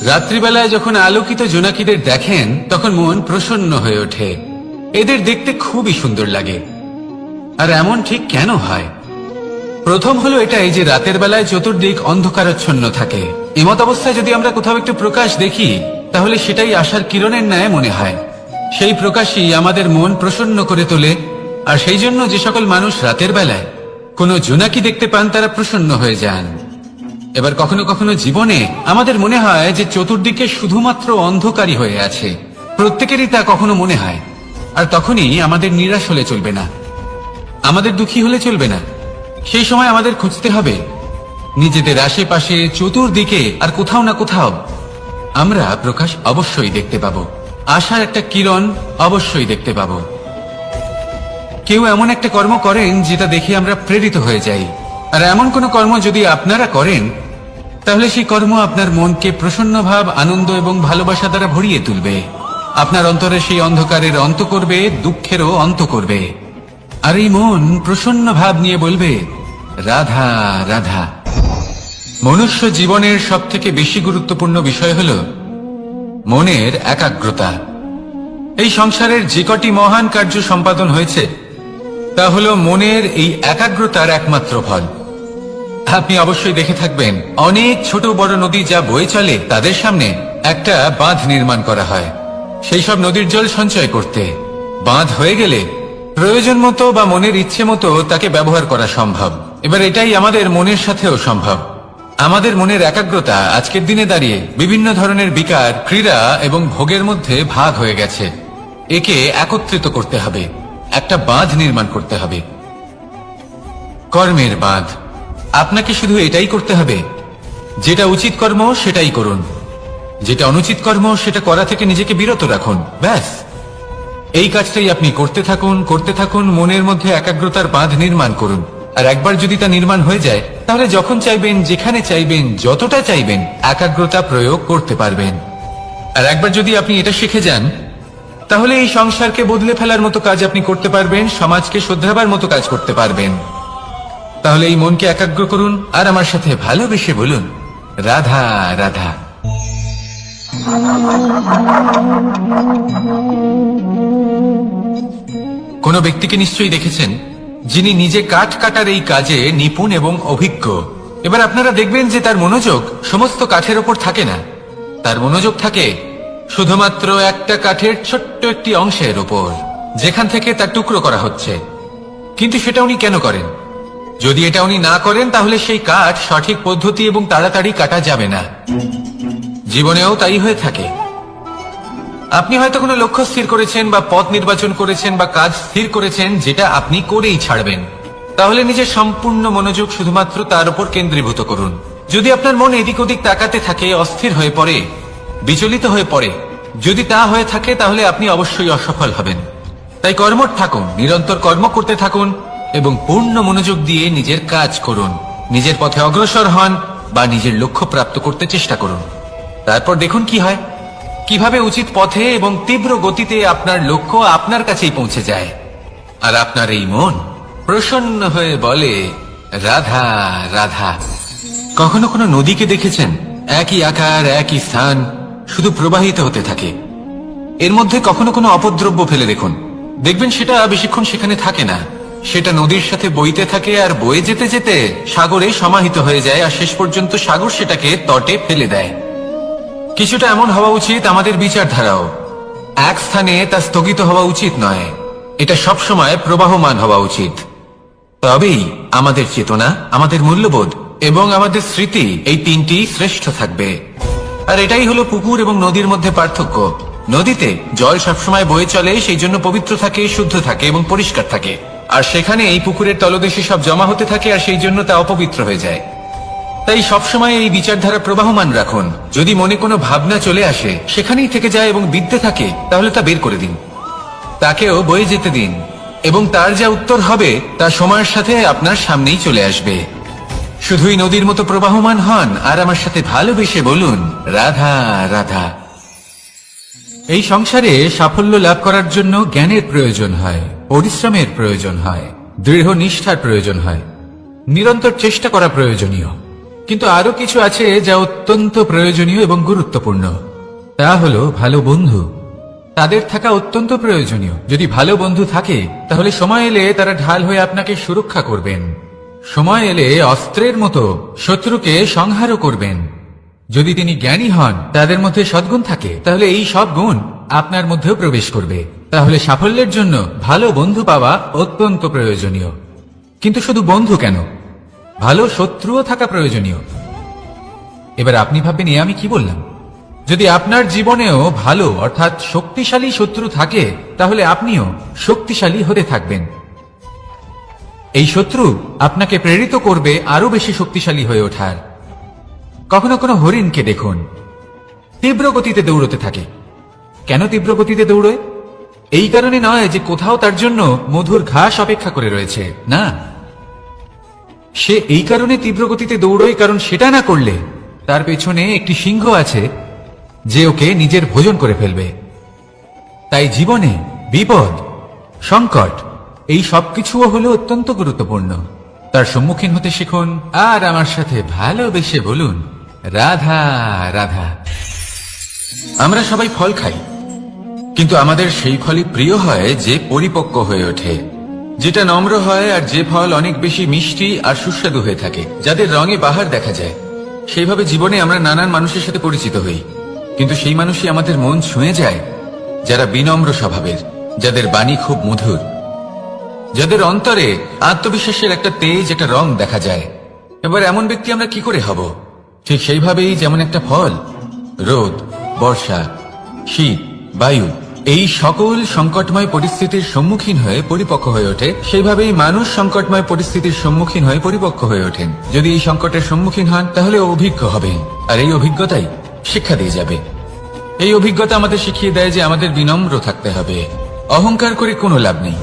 রাত্রিবেলায় যখন আলোকিত জোনাকিদের দেখেন তখন মন প্রসন্ন হয়ে ওঠে। এদের দেখতে খুবই সুন্দর লাগে। আর এমন ঠিক কেন হয়? প্রথম হলো এটাই যে রাতের বেলায় চতুর্দিক অন্ধকারাচ্ছন্ন থাকে। এমত অবস্থায় যদি আমরা কোথাও একটু প্রকাশ দেখি তাহলে সেটাই আশার কিরণের ন্যায় মনে হয়। সেই প্রকাশই আমাদের মন প্রসন্ন করে তোলে। আর সেই জন্য যে সকল মানুষ রাতের বেলায় কোনো জোনাকি দেখতে পান তারা প্রসন্ন হয়ে যান। এবার কখনো কখনো জীবনে আমাদের মনে হয় যে চতুর্দিকে শুধুমাত্র অন্ধকারই হয়ে আছে। প্রত্যেকেরই তা কখনো মনে হয়। আর তখনই আমাদের নিরাশ হলে চলবে না, আমাদের দুঃখী হলে চলবে না। সেই সময় আমাদের খুঁজতে হবে নিজেদের আশেপাশে, চতুর্দিকে, আর কোথাও না কোথাও আমরা প্রকাশ অবশ্যই দেখতে পাবো। আশার একটা কিরণ অবশ্যই দেখতে পাবো। কেউ এমন একটা কর্ম করেন যেটা দেখে আমরা প্রেরিত হয়ে যাই। আর এমন কোন কর্ম যদি আপনারা করেন তাহলে সেই কর্ম আপনার মনকে প্রসন্ন ভাব, আনন্দ এবং ভালোবাসা দ্বারা ভরিয়ে তুলবে। আপনার অন্তরে সেই অন্ধকারের অন্ত করবে, দুঃখেরও অন্ত করবে। আর এই মন প্রসন্ন ভাব নিয়ে বলবে, রাধা রাধা। মনুষ্য জীবনের সব থেকে বেশি গুরুত্বপূর্ণ বিষয় হল মনের একাগ্রতা। এই সংসারের যে কটি মহান কার্য সম্পাদন হয়েছে তা হল মনের এই একাগ্রতার একমাত্র ফল। আপনি অবশ্যই দেখে থাকবেন অনেক ছোট বড় নদী যা বয়ে চলে তাদের সামনে একটা বাঁধ নির্মাণ করা হয় সেই সব নদীর জল সঞ্চয় করতে। বাঁধ হয়ে গেলে প্রয়োজন মতো বা মনের ইচ্ছে মতো তাকে ব্যবহার করা সম্ভব। এবার এটাই আমাদের মনের সাথেও সম্ভব। আমাদের মনের একাগ্রতা আজকের দিনে দাঁড়িয়ে বিভিন্ন ধরনের বিকার, ক্রীড়া এবং ভোগের মধ্যে ভাগ হয়ে গেছে। একে একত্রিত করতে হবে, একটা বাঁধ নির্মাণ করতে হবে, কর্মের বাঁধ। আপনাকে শুধু এটাই করতে হবে, যেটা উচিত কর্ম সেটাই করুন, যেটা অনুচিত কর্ম সেটা করা থেকে নিজেকে বিরত রাখুন। ব্যাস, এই কাজটাই আপনি করতে থাকুন, করতে থাকুন। মনের মধ্যে একাগ্রতার বাঁধ নির্মাণ করুন। আর একবার যদি তা নির্মাণ হয়ে যায় তাহলে যখন চাইবেন, যেখানে চাইবেন, যতটা চাইবেন একাগ্রতা প্রয়োগ করতে পারবেন। আর একবার যদি আপনি এটা শিখে যান তাহলে এই সংসারকে বদলে ফেলার মতো কাজ আপনি করতে পারবেন, সমাজকে শোধরাবার মতো কাজ করতে পারবেন। তাহলে এই মনকে একাগ্র করুন আর আমার সাথে ভালোবেসে বলুন, রাধা রাধা। কোন ব্যক্তিকে নিশ্চয়ই দেখেছেন যিনি নিজে কাঠ কাটার এই কাজে নিপুণ এবং অভিজ্ঞ। এবার আপনারা দেখবেন যে তার মনোযোগ সমস্ত কাঠের ওপর থাকে না, তার মনোযোগ থাকে শুধুমাত্র একটা কাঠের ছোট্ট একটি অংশের উপর, যেখান থেকে তার টুকরো করা হচ্ছে। কিন্তু সেটা উনি কেন করেন? যদি এটা উনি না করেন তাহলে সেই কাঠ সঠিক পদ্ধতি এবং তাড়াতাড়ি কাটা যাবে না। জীবনেও তাই হয়ে থাকে। আপনি হয়তো কোনো লক্ষ্য স্থির করেছেন বা পথ নির্বাচন করেছেন বা কাজ স্থির করেছেন যেটা আপনি করেই ছাড়বেন। তাহলে নিজের সম্পূর্ণ মনোযোগ শুধুমাত্র তার উপর কেন্দ্রীভূত করুন। যদি আপনার মন এদিক ওদিক তাকাতে থাকে, অস্থির হয়ে পড়ে, বিচলিত হয়ে পড়ে, যদি তা হয়ে থাকে তাহলে আপনি অবশ্যই অসফল হবেন। তাই কর্মঠ থাকুন, নিরন্তর কর্ম করতে থাকুন এবং পূর্ণ মনোযোগ দিয়ে নিজের কাজ করুন। নিজের পথে অগ্রসর হন বা নিজের লক্ষ্য প্রাপ্ত করতে চেষ্টা করুন। তারপর দেখুন কি হয়, কিভাবে উচিত পথে এবং তীব্র গতিতে আপনার লক্ষ্য আপনার কাছেই পৌঁছে যায়। আর আপনার এই মন প্রসন্ন হয়ে বলে, রাধা রাধা। কখনো কোনো নদীকে দেখেছেন? একই আকার, একই স্থান, শুধু প্রবাহিত হতে থাকে। এর মধ্যে কখনো কোনো অপদ্রব্য ফেলে দেখুন, দেখবেন সেটা বেশিক্ষণ সেখানে থাকে না। সেটা নদীর সাথে বইতে থাকে আর বয়ে যেতে যেতে সাগরে সমাহিত হয়ে যায়, আর শেষ পর্যন্ত সাগর সেটাকে তটে ফেলে দেয়। কিছুটা এমন হওয়া উচিত আমাদের বিচারধারাও। এক স্থানে তা স্থগিত হওয়া উচিত নয়, এটা সবসময় প্রবাহমান হওয়া উচিত। তবেই আমাদের চেতনা, আমাদের মূল্যবোধ এবং আমাদের স্মৃতি, এই তিনটি শ্রেষ্ঠ থাকবে। আর এটাই হলো পুকুর এবং নদীর মধ্যে পার্থক্য। নদীতে জল সবসময় বয়ে চলে, সেই জন্য পবিত্র থাকে, শুদ্ধ থাকে এবং পরিষ্কার থাকে। আর সেখানে এই পুকুরের তলদেশে সব জমা হতে থাকে, আর সেই জন্য তা অপবিত্র হয়ে যায়। তাই সবসময় এই বিচারধারা প্রবাহমান রাখুন। যদি মনে কোনো ভাবনা চলে আসে, সেখানেই থেকে যায় এবং বিদ্যে থাকে, তাহলে তা বের করে দিন, তাকেও বয়ে যেতে দিন, এবং তার যা উত্তর হবে তা সময়ের সাথে আপনার সামনেই চলে আসবে। শুধুই নদীর মতো প্রবাহমান হন আর আমার সাথে ভালোবেসে বলুন, রাধা রাধা। এই সংসারে সাফল্য লাভ করার জন্য জ্ঞানের প্রয়োজন হয়, পরিশ্রমের প্রয়োজন হয়, দৃঢ় নিষ্ঠার প্রয়োজন হয়, নিরন্তর চেষ্টা করা প্রয়োজনীয়। কিন্তু আরো কিছু আছে যা অত্যন্ত প্রয়োজনীয় এবং গুরুত্বপূর্ণ। তা হলো ভালো বন্ধু। তাদের থাকা অত্যন্ত প্রয়োজনীয়। যদি ভালো বন্ধু থাকে, তাহলে সময় এলে তারা ঢাল হয়ে আপনাকে সুরক্ষা করবেন। সময় এলে অস্ত্রের মতো শত্রুকে সংহারও করবেন। যদি তিনি জ্ঞানী হন, তাদের মধ্যে সদ্গুণ থাকে, তাহলে এই সব গুণ আপনার মধ্যেও প্রবেশ করবে। তাহলে সাফল্যের জন্য ভালো বন্ধু পাওয়া অত্যন্ত প্রয়োজনীয়। কিন্তু শুধু বন্ধু কেন, ভালো শত্রুও থাকা প্রয়োজনীয়। এবার আপনি ভাববেন, এ আমি কি বললাম? যদি আপনার জীবনেও ভালো অর্থাৎ শক্তিশালী শত্রু থাকে, তাহলে আপনিও শক্তিশালী হতে থাকবেন। এই শত্রু আপনাকে প্রেরিত করবে আরো বেশি শক্তিশালী হয়ে ওঠার। কখনো কোনো হরিণকে দেখুন, তীব্র গতিতে দৌড়তে থাকে। কেন তীব্র গতিতে দৌড়ে? এই কারণে নয় যে কোথাও তার জন্য মধুর ঘাস অপেক্ষা করে রয়েছে, না। সে এই কারণে তীব্র গতিতে দৌড়য় কারণ সেটা না করলে তার পেছনে একটি সিংহ আছে যে ওকে নিজের ভোজন করে ফেলবে। তাই জীবনে বিপদ, সংকট, এই সবকিছুও হলো অত্যন্ত গুরুত্বপূর্ণ। তার সম্মুখীন হতে শিখুন আর আমার সাথে ভালোবেসে বলুন, রাধা রাধা। আমরা সবাই ফল খাই, কিন্তু আমাদের সেই ফলই প্রিয় হয় যে পরিপক্ক হয়ে ওঠে, যেটা নম্র হয়, আর যে ফল অনেক বেশি মিষ্টি আর সুস্বাদু হয়ে থাকে, যাদের রঙে বাহার দেখা যায়। সেইভাবে জীবনে আমরা নানান মানুষের সাথে পরিচিত হই, কিন্তু সেই মানুষই আমাদের মন ছুঁয়ে যায় যারা বিনম্র স্বভাবের, যাদের বাণী খুব মধুর, যাদের অন্তরে আত্মবিশ্বাসের একটা তেজ, একটা রং দেখা যায়। এবার এমন ব্যক্তি আমরা কি করে হব? ঠিক সেইভাবেই যেমন একটা ফল রোদ, বর্ষা, শীত, বায়ু, এই সকল সংকটময় পরিস্থিতির সম্মুখীন হয়ে পরিপক্ক হয়ে ওঠে, সেইভাবেই মানুষ সংকটময় পরিস্থিতির সম্মুখীন হয়ে পরিপক্ক হয়ে ওঠেন। যদি এই সংকটের সম্মুখীন হন, তাহলে অভিজ্ঞ হবেন, আর এই অভিজ্ঞতাই শিক্ষা দিয়ে যাবে। এই অভিজ্ঞতা আমাদের শিখিয়ে দেয় যে আমাদের বিনম্র থাকতে হবে। অহংকার করে কোনো লাভ নেই।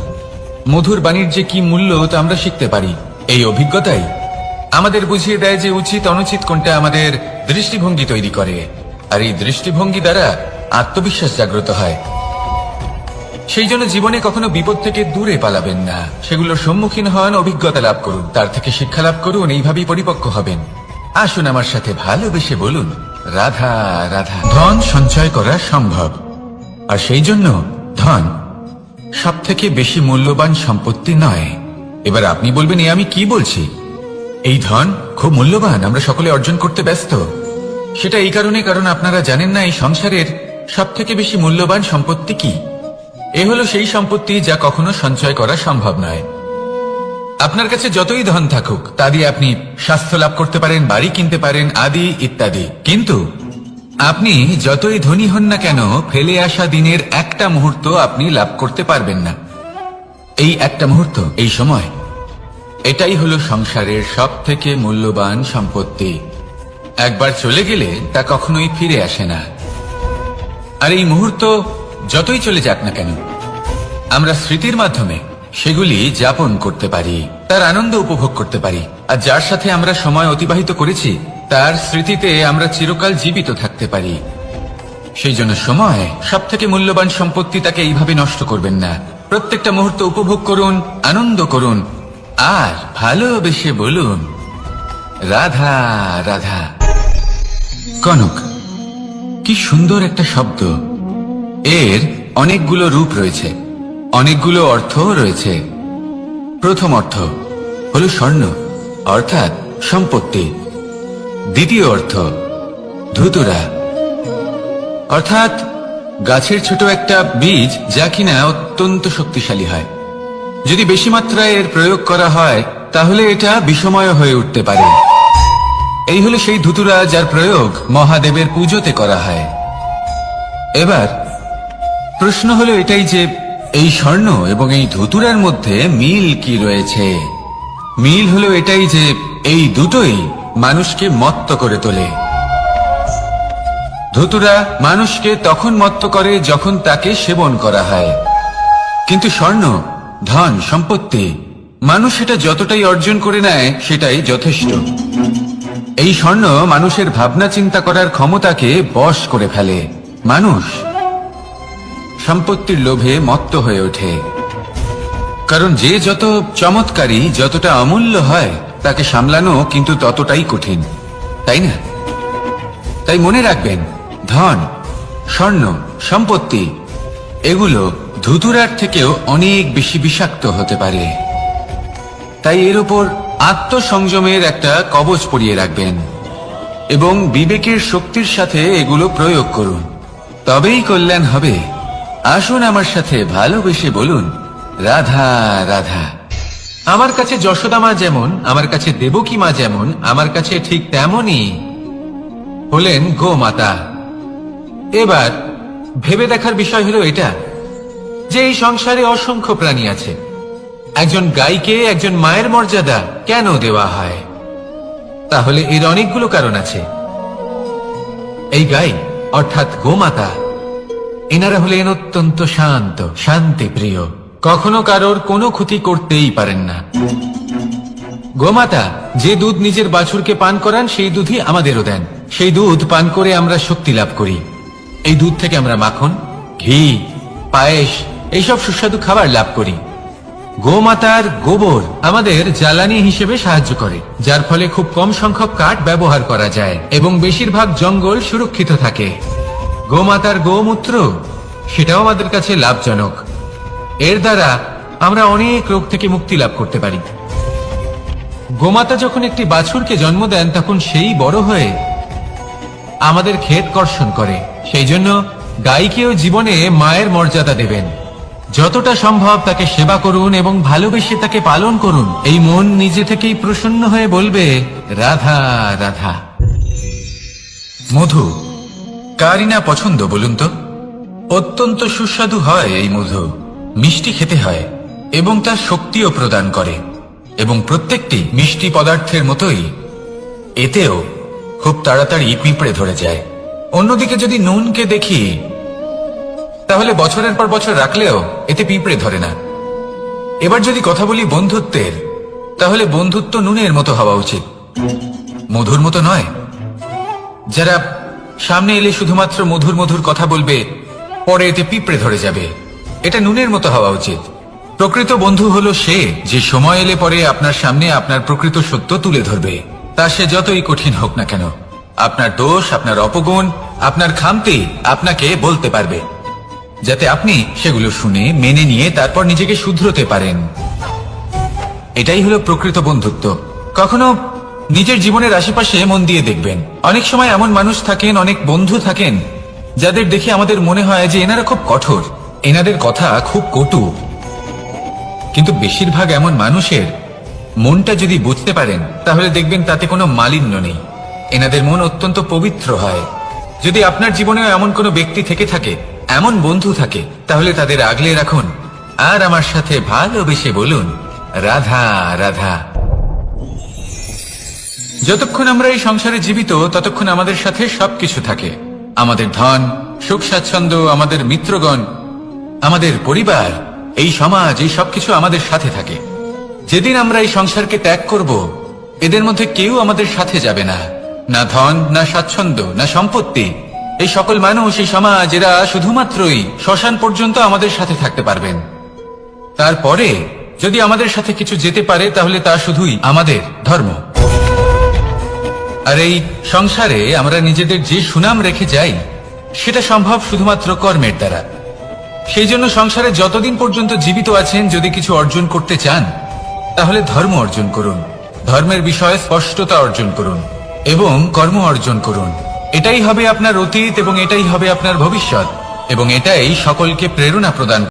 মধুর বাণীর যে কি মূল্য তা আমরা শিখতে পারি। এই অভিজ্ঞতাই আমাদের বুঝিয়ে দেয় যে উচিত অনুচিত কোনটা, আমাদের দৃষ্টিভঙ্গি তৈরি করে, আর এই দৃষ্টিভঙ্গি দ্বারা আত্মবিশ্বাস জাগ্রত হয়। সেই জন্য জীবনে কখনো বিপদ থেকে দূরে পালাবেন না, সেগুলোর সম্মুখীন হন, অভিজ্ঞতা লাভ করুন, তার থেকে শিক্ষা লাভ করুন, এইভাবেই পরিপক্ক হবেন। আসুন আমার সাথে ভালোবেসে বলুন, রাধা রাধা। ধন সঞ্চয় করা সম্ভব, আর সেই জন্য ধন সব থেকে বেশি মূল্যবান সম্পত্তি নয়। এবার আপনি বলবেন, এ আমি কি বলছি? এই ধন খুব মূল্যবান, আমরা সকলে অর্জন করতে ব্যস্ত। সেটা এই কারণে, কারণ আপনারা জানেন না এই সংসারের সব থেকে বেশি মূল্যবান সম্পত্তি কি। এ হলো সেই সম্পত্তি যা কখনো সঞ্চয় করা সম্ভব নয়। আপনার কাছে যতই ধন থাকুক, তা দিয়ে আপনি স্বাস্থ্য লাভ করতে পারেন, বাড়ি কিনতে পারেন, আদি ইত্যাদি, কিন্তু আপনি যতই ধনী হন না কেন, ফেলে আসা দিনের একটা মুহূর্ত আপনি লাভ করতে পারবেন না। এই একটা মুহূর্ত, এই সময়, এটাই হলো সংসারের সব থেকে মূল্যবান সম্পত্তি। একবার চলে গেলে তা কখনোই ফিরে আসে না। আর এই মুহূর্ত যতই চলে যাক না কেন, আমরা স্মৃতির মাধ্যমে সেগুলি যাপন করতে পারি, তার আনন্দ উপভোগ করতে পারি। আর যার সাথে আমরা সময় অতিবাহিত করেছি তার স্মৃতিতে আমরা চিরকাল জীবিত থাকতে পারি। সেই জন্য সময় সব থেকে মূল্যবান সম্পত্তি, তাকে এইভাবে নষ্ট করবেন না। প্রত্যেকটা মুহূর্ত উপভোগ করুন, আনন্দ করুন, আর ভালোবেসে বলুন রাধা রাধা। কনক, কি সুন্দর একটা শব্দ। এর অনেকগুলো রূপ রয়েছে, অনেকগুলো অর্থও রয়েছে। প্রথম অর্থ হল স্বর্ণ, অর্থাৎ সম্পত্তি। দ্বিতীয় অর্থ ধুতুরা, অর্থাৎ গাছের ছোট একটা বীজ, যা কিনা অত্যন্ত শক্তিশালী হয়। যদি বেশি মাত্রায় এর প্রয়োগ করা হয় তাহলে এটা বিষময় হয়ে উঠতে পারে। এই হলো সেই ধুতুরা যার প্রয়োগ মহাদেবের পুজোতে করা হয়। এবার প্রশ্ন হলো এটাই যে এই স্বর্ণ এবং এই ধুতুরার মধ্যে মিল কি রয়েছে। মিল হলো এটাই যে এই দুটোই মানুষকে মত্ত করে তোলে। ধুতুরা মানুষকে তখন মত্ত করে যখন তাকে সেবন করা হয়, কিন্তু স্বর্ণ, ধন সম্পত্তি, মানুষ এটা যতটাই অর্জন করে নেয় সেটাই যথেষ্ট। এই স্বর্ণ মানুষের ভাবনা চিন্তা করার ক্ষমতাকে বশ করে ফেলে। মানুষ সম্পত্তির লোভে মত্ত হয়ে ওঠে, কারণ যে যত চমৎকারী, যতটা অমূল্য হয় তাকে সামলানো কিন্তু ততটাই কঠিন, তাই না? তাই মনে রাখবেন, ধন, স্বর্ণ, সম্পত্তি এগুলো ধুতুরার থেকেও অনেক বেশি বিষাক্ত হতে পারে। তাই এর উপর আত্মসংযমের একটা কবচ পরিয়ে রাখবেন এবং বিবেকের শক্তির সাথে এগুলো প্রয়োগ করুন, তবেই কল্যাণ হবে। আসুন আমার সাথে ভালোবেসে বলুন রাধা রাধা। আমার কাছে যশোদা মা যেমন, আমার কাছে দেবকী মা যেমন, আমার কাছে ঠিক তেমনই হলেন গোমাতা। এবার ভেবে দেখার বিষয় হলো এটা যে এই সংসারে অসংখ্য প্রাণী আছে, একজন গাইকে একজন মায়ের মর্যাদা কেন দেওয়া হয়? তাহলে এর অনেকগুলো কারণ আছে। এই গাই অর্থাৎ গোমাতা, এনারা হলেন অত্যন্ত শান্ত, শান্তি প্রিয়, কখনো কারোর কোনো ক্ষতি করতেই পারেন না। গোমাতা যে দুধ নিজের বাছুরকে পান করান সেই দুধই আমাদেরও দেন। সেই দুধ পান করে আমরা শক্তি লাভ করি। এই দুধ থেকে আমরা মাখন, ঘি, পায়েস এইসব সুস্বাদু খাবার লাভ করি। গোমাতার গোবর আমাদের জ্বালানি হিসেবে সাহায্য করে, যার ফলে খুব কম সংখ্যক কাঠ ব্যবহার করা যায় এবং বেশিরভাগ জঙ্গল সুরক্ষিত থাকে। গোমাতার গোমূত্র সেটাও আমাদের কাছে লাভজনক। এর দ্বারা আমরা অনেক রোগ থেকে মুক্তি লাভ করতে পারি। গোমাতা যখন একটি বাছুরকে জন্ম দেন তখন সেই বড় হয়ে আমাদের ক্ষেত কর্ষণ করে। সেই জন্য গাইকেও জীবনে মায়ের মর্যাদা দেবেন। যতটা সম্ভব তাকে সেবা করুন এবং ভালোবেসে তাকে পালন করুন। এই মন নিজে থেকেই প্রসন্ন হয়ে বলবে রাধা রাধা। মধু কারই না পছন্দ বলুন তো? অত্যন্ত সুস্বাদু হয় এই মধু, মিষ্টি খেতে হয় এবং তা শক্তিও প্রদান করে। এবং প্রত্যেকটি মিষ্টি পদার্থের মতোই এতেও খুব তাড়াতাড়ি পিঁপড়ে ধরে যায়। অন্যদিকে যদি নুনকে দেখি তাহলে বছরের পর বছর রাখলেও এতে পিঁপড়ে ধরে না। এবার যদি কথা বলি বন্ধুত্বের, তাহলে বন্ধুত্ব নুনের মতো হওয়া উচিত, মধুর মতো নয়। যারা সামনে এলে শুধুমাত্র মধুর মধুর কথা বলবে, পরে এতে পিঁপড়ে ধরে যাবে, এটা নুনের মতো হওয়া উচিত। প্রকৃত বন্ধু হলো সে যে সময় এলে পরে আপনার সামনে আপনার প্রকৃত সত্য তুলে ধরবে, তা সে যতই কঠিন হোক না কেন। আপনার দোষ, আপনার অপগুণ, আপনার খামতি আপনাকে বলতে পারবে, যাতে আপনি সেগুলো শুনে মেনে নিয়ে তারপর নিজেকে শুধরোতে পারেন। এটাই হলো প্রকৃত বন্ধুত্ব। কখনো নিজের জীবনের আশেপাশে মন দিয়ে দেখবেন, অনেক সময় এমন মানুষ থাকেন, অনেক বন্ধু থাকেন যাদের দেখে আমাদের মনে হয় যে এনারা খুব কঠোর, এনাদের কথা খুব কটু। কিন্তু বেশিরভাগ এমন মানুষের মনটা যদি বুঝতে পারেন তাহলে দেখবেন তাতে কোনো মালিন্য নেই, এনাদের মন অত্যন্ত পবিত্র হয়। যদি আপনার জীবনেও এমন কোনো ব্যক্তি থেকে থাকে, এমন বন্ধু থাকে, তাহলে তাদের আগলে রাখুন আর আমার সাথে ভালোবেসে বলুন রাধা রাধা। যতক্ষণ আমরা এই সংসারে জীবিত ততক্ষণ আমাদের সাথে সবকিছু থাকে, আমাদের ধন, সুখ স্বাচ্ছন্দ্য, আমাদের মিত্রগণ, আমাদের পরিবার এই সমাজ, এই সবকিছু আমাদের সাথে থাকে। যেদিন আমরা এই সংসারকে ত্যাগ করব, এদের মধ্যে কেউ আমাদের সাথে যাবে না। না ধন, না স্বাচ্ছন্দ্য, না সম্পত্তি। এই সকল মানুষ, এই সমাজ, এরা শুধুমাত্রই শ্মশান পর্যন্ত আমাদের সাথে থাকতে পারবেন। তারপরে যদি আমাদের সাথে কিছু যেতে পারে, তাহলে তা শুধুই আমাদের ধর্ম। আর এই সংসারে আমরা নিজেদের যে সুনাম রেখে যাই, সেটা সম্ভব শুধুমাত্র কর্মের দ্বারা। সেই জন্য সংসারে যতদিন পর্যন্ত জীবিত আছেন, যদি কিছু অর্জন করতে চান, তাহলে ধর্ম অর্জন করুন, ধর্মের বিষয়ে স্পষ্টতা অর্জন করুন এবং কর্ম অর্জন করুন। এটাই হবে আপনার অতীত এবং এটাই হবে আপনার ভবিষ্যৎ, এবং এটাই সকলকে প্রেরণা প্রদান